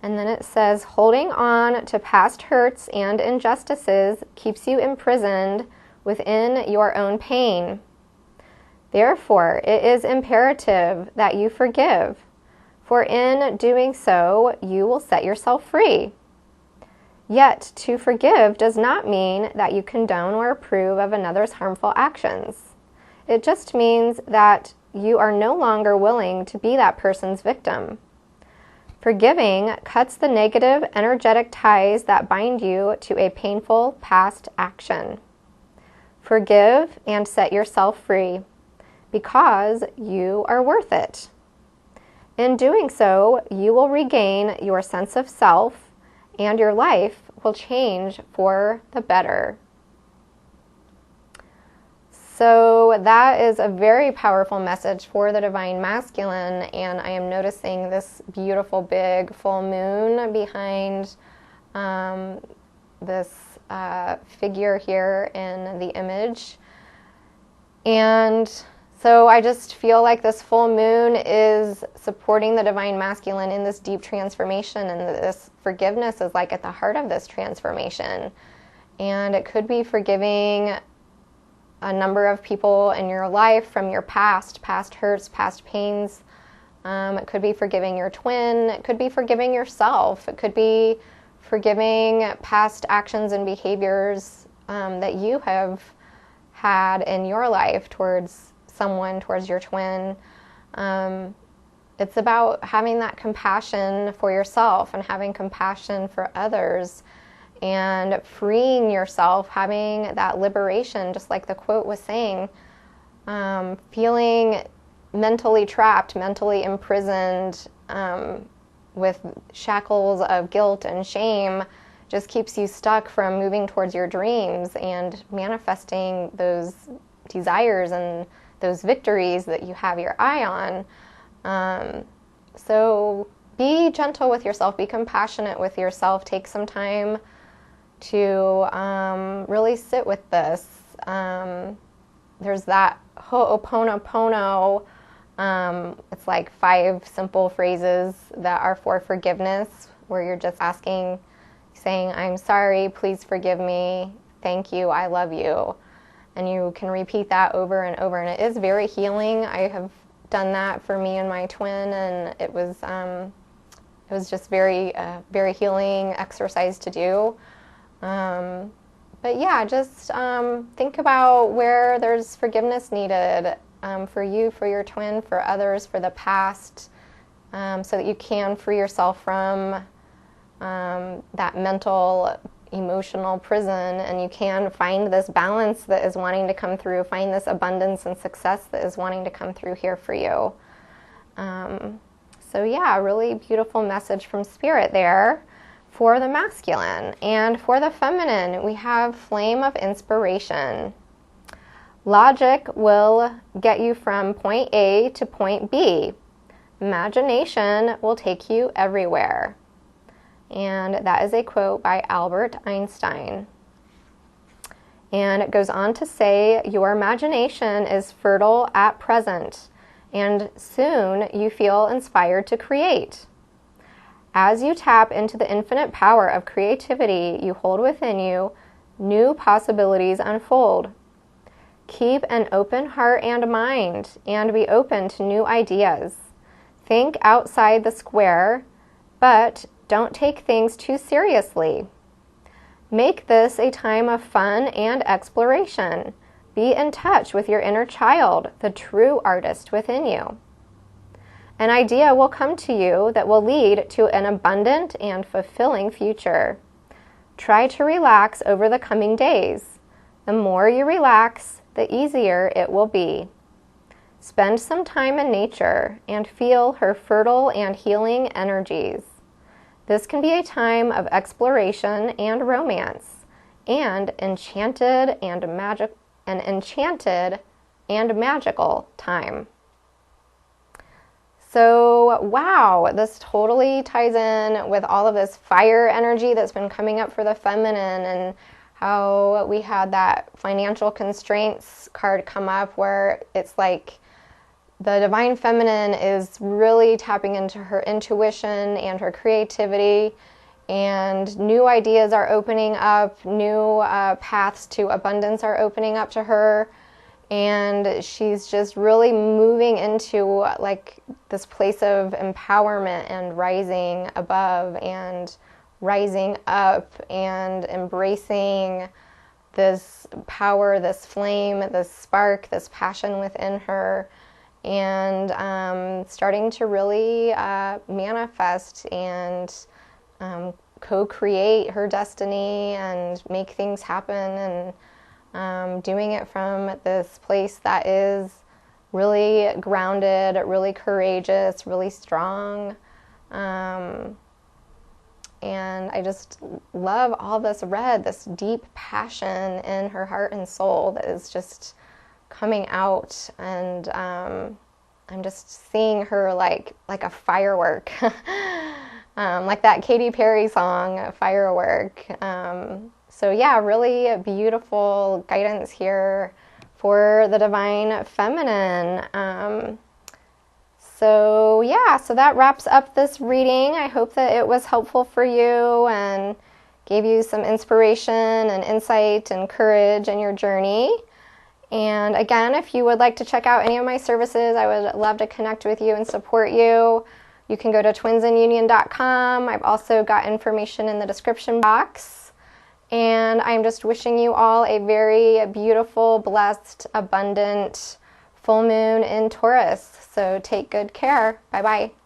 And then it says, "Holding on to past hurts and injustices keeps you imprisoned within your own pain. Therefore, it is imperative that you forgive, for in doing so, you will set yourself free. Yet, to forgive does not mean that you condone or approve of another's harmful actions. It just means that you are no longer willing to be that person's victim. Forgiving cuts the negative energetic ties that bind you to a painful past action. Forgive and set yourself free, because you are worth it. In doing so, you will regain your sense of self, and your life will change for the better." So that is a very powerful message for the divine masculine, and I am noticing this beautiful big full moon behind this figure here in the image. And so I just feel like this full moon is supporting the divine masculine in this deep transformation, and this forgiveness is like at the heart of this transformation. And it could be forgiving a number of people in your life from your past hurts, past pains. It could be forgiving your twin. It could be forgiving yourself. It could be forgiving past actions and behaviors that you have had in your life towards someone, towards your twin. It's about having that compassion for yourself and having compassion for others and freeing yourself, having that liberation, just like the quote was saying, feeling mentally trapped, mentally imprisoned with shackles of guilt and shame just keeps you stuck from moving towards your dreams and manifesting those desires and those victories that you have your eye on. So be gentle with yourself, be compassionate with yourself, take some time to really sit with this. There's that ho'oponopono. It's like 5 simple phrases that are for forgiveness, where you're just saying, I'm sorry, please forgive me, thank you, I love you. And you can repeat that over and over, and it is very healing. I have done that for me and my twin, and it was just very healing exercise to do. But yeah, just think about where there's forgiveness needed for you, for your twin, for others, for the past, so that you can free yourself from that mental, emotional prison, and you can find this balance that is wanting to come through, find this abundance and success that is wanting to come through here for you. So yeah, really beautiful message from Spirit there for the masculine. And for the feminine, we have Flame of Inspiration. Logic will get you from point A to point B. Imagination will take you everywhere. And that is a quote by Albert Einstein. And it goes on to say, your imagination is fertile at present, and soon you feel inspired to create. As you tap into the infinite power of creativity you hold within you, new possibilities unfold. Keep an open heart and mind, and be open to new ideas. Think outside the square, but don't take things too seriously. Make this a time of fun and exploration. Be in touch with your inner child, the true artist within you. An idea will come to you that will lead to an abundant and fulfilling future. Try to relax over the coming days. The more you relax, the easier it will be. Spend some time in nature and feel her fertile and healing energies. This can be a time of exploration and romance, and enchanted and magical time. So, wow, this totally ties in with all of this fire energy that's been coming up for the feminine, and how we had that financial constraints card come up, where it's like the divine feminine is really tapping into her intuition and her creativity, and new ideas are opening up, new paths to abundance are opening up to her, and she's just really moving into like this place of empowerment and rising above and rising up and embracing this power, this flame, this spark, this passion within her, and starting to really manifest and co-create her destiny and make things happen, and doing it from this place that is really grounded, really courageous, really strong. And I just love all this red, this deep passion in her heart and soul that is just coming out, and I'm just seeing her like a firework, like that Katy Perry song, Firework. So yeah, really beautiful guidance here for the divine feminine. So yeah, so that wraps up this reading. I hope that it was helpful for you and gave you some inspiration and insight and courage in your journey. And again, if you would like to check out any of my services, I would love to connect with you and support you. You can go to twinsinunion.com. I've also got information in the description box. And I'm just wishing you all a very beautiful, blessed, abundant full moon in Taurus. So take good care. Bye-bye.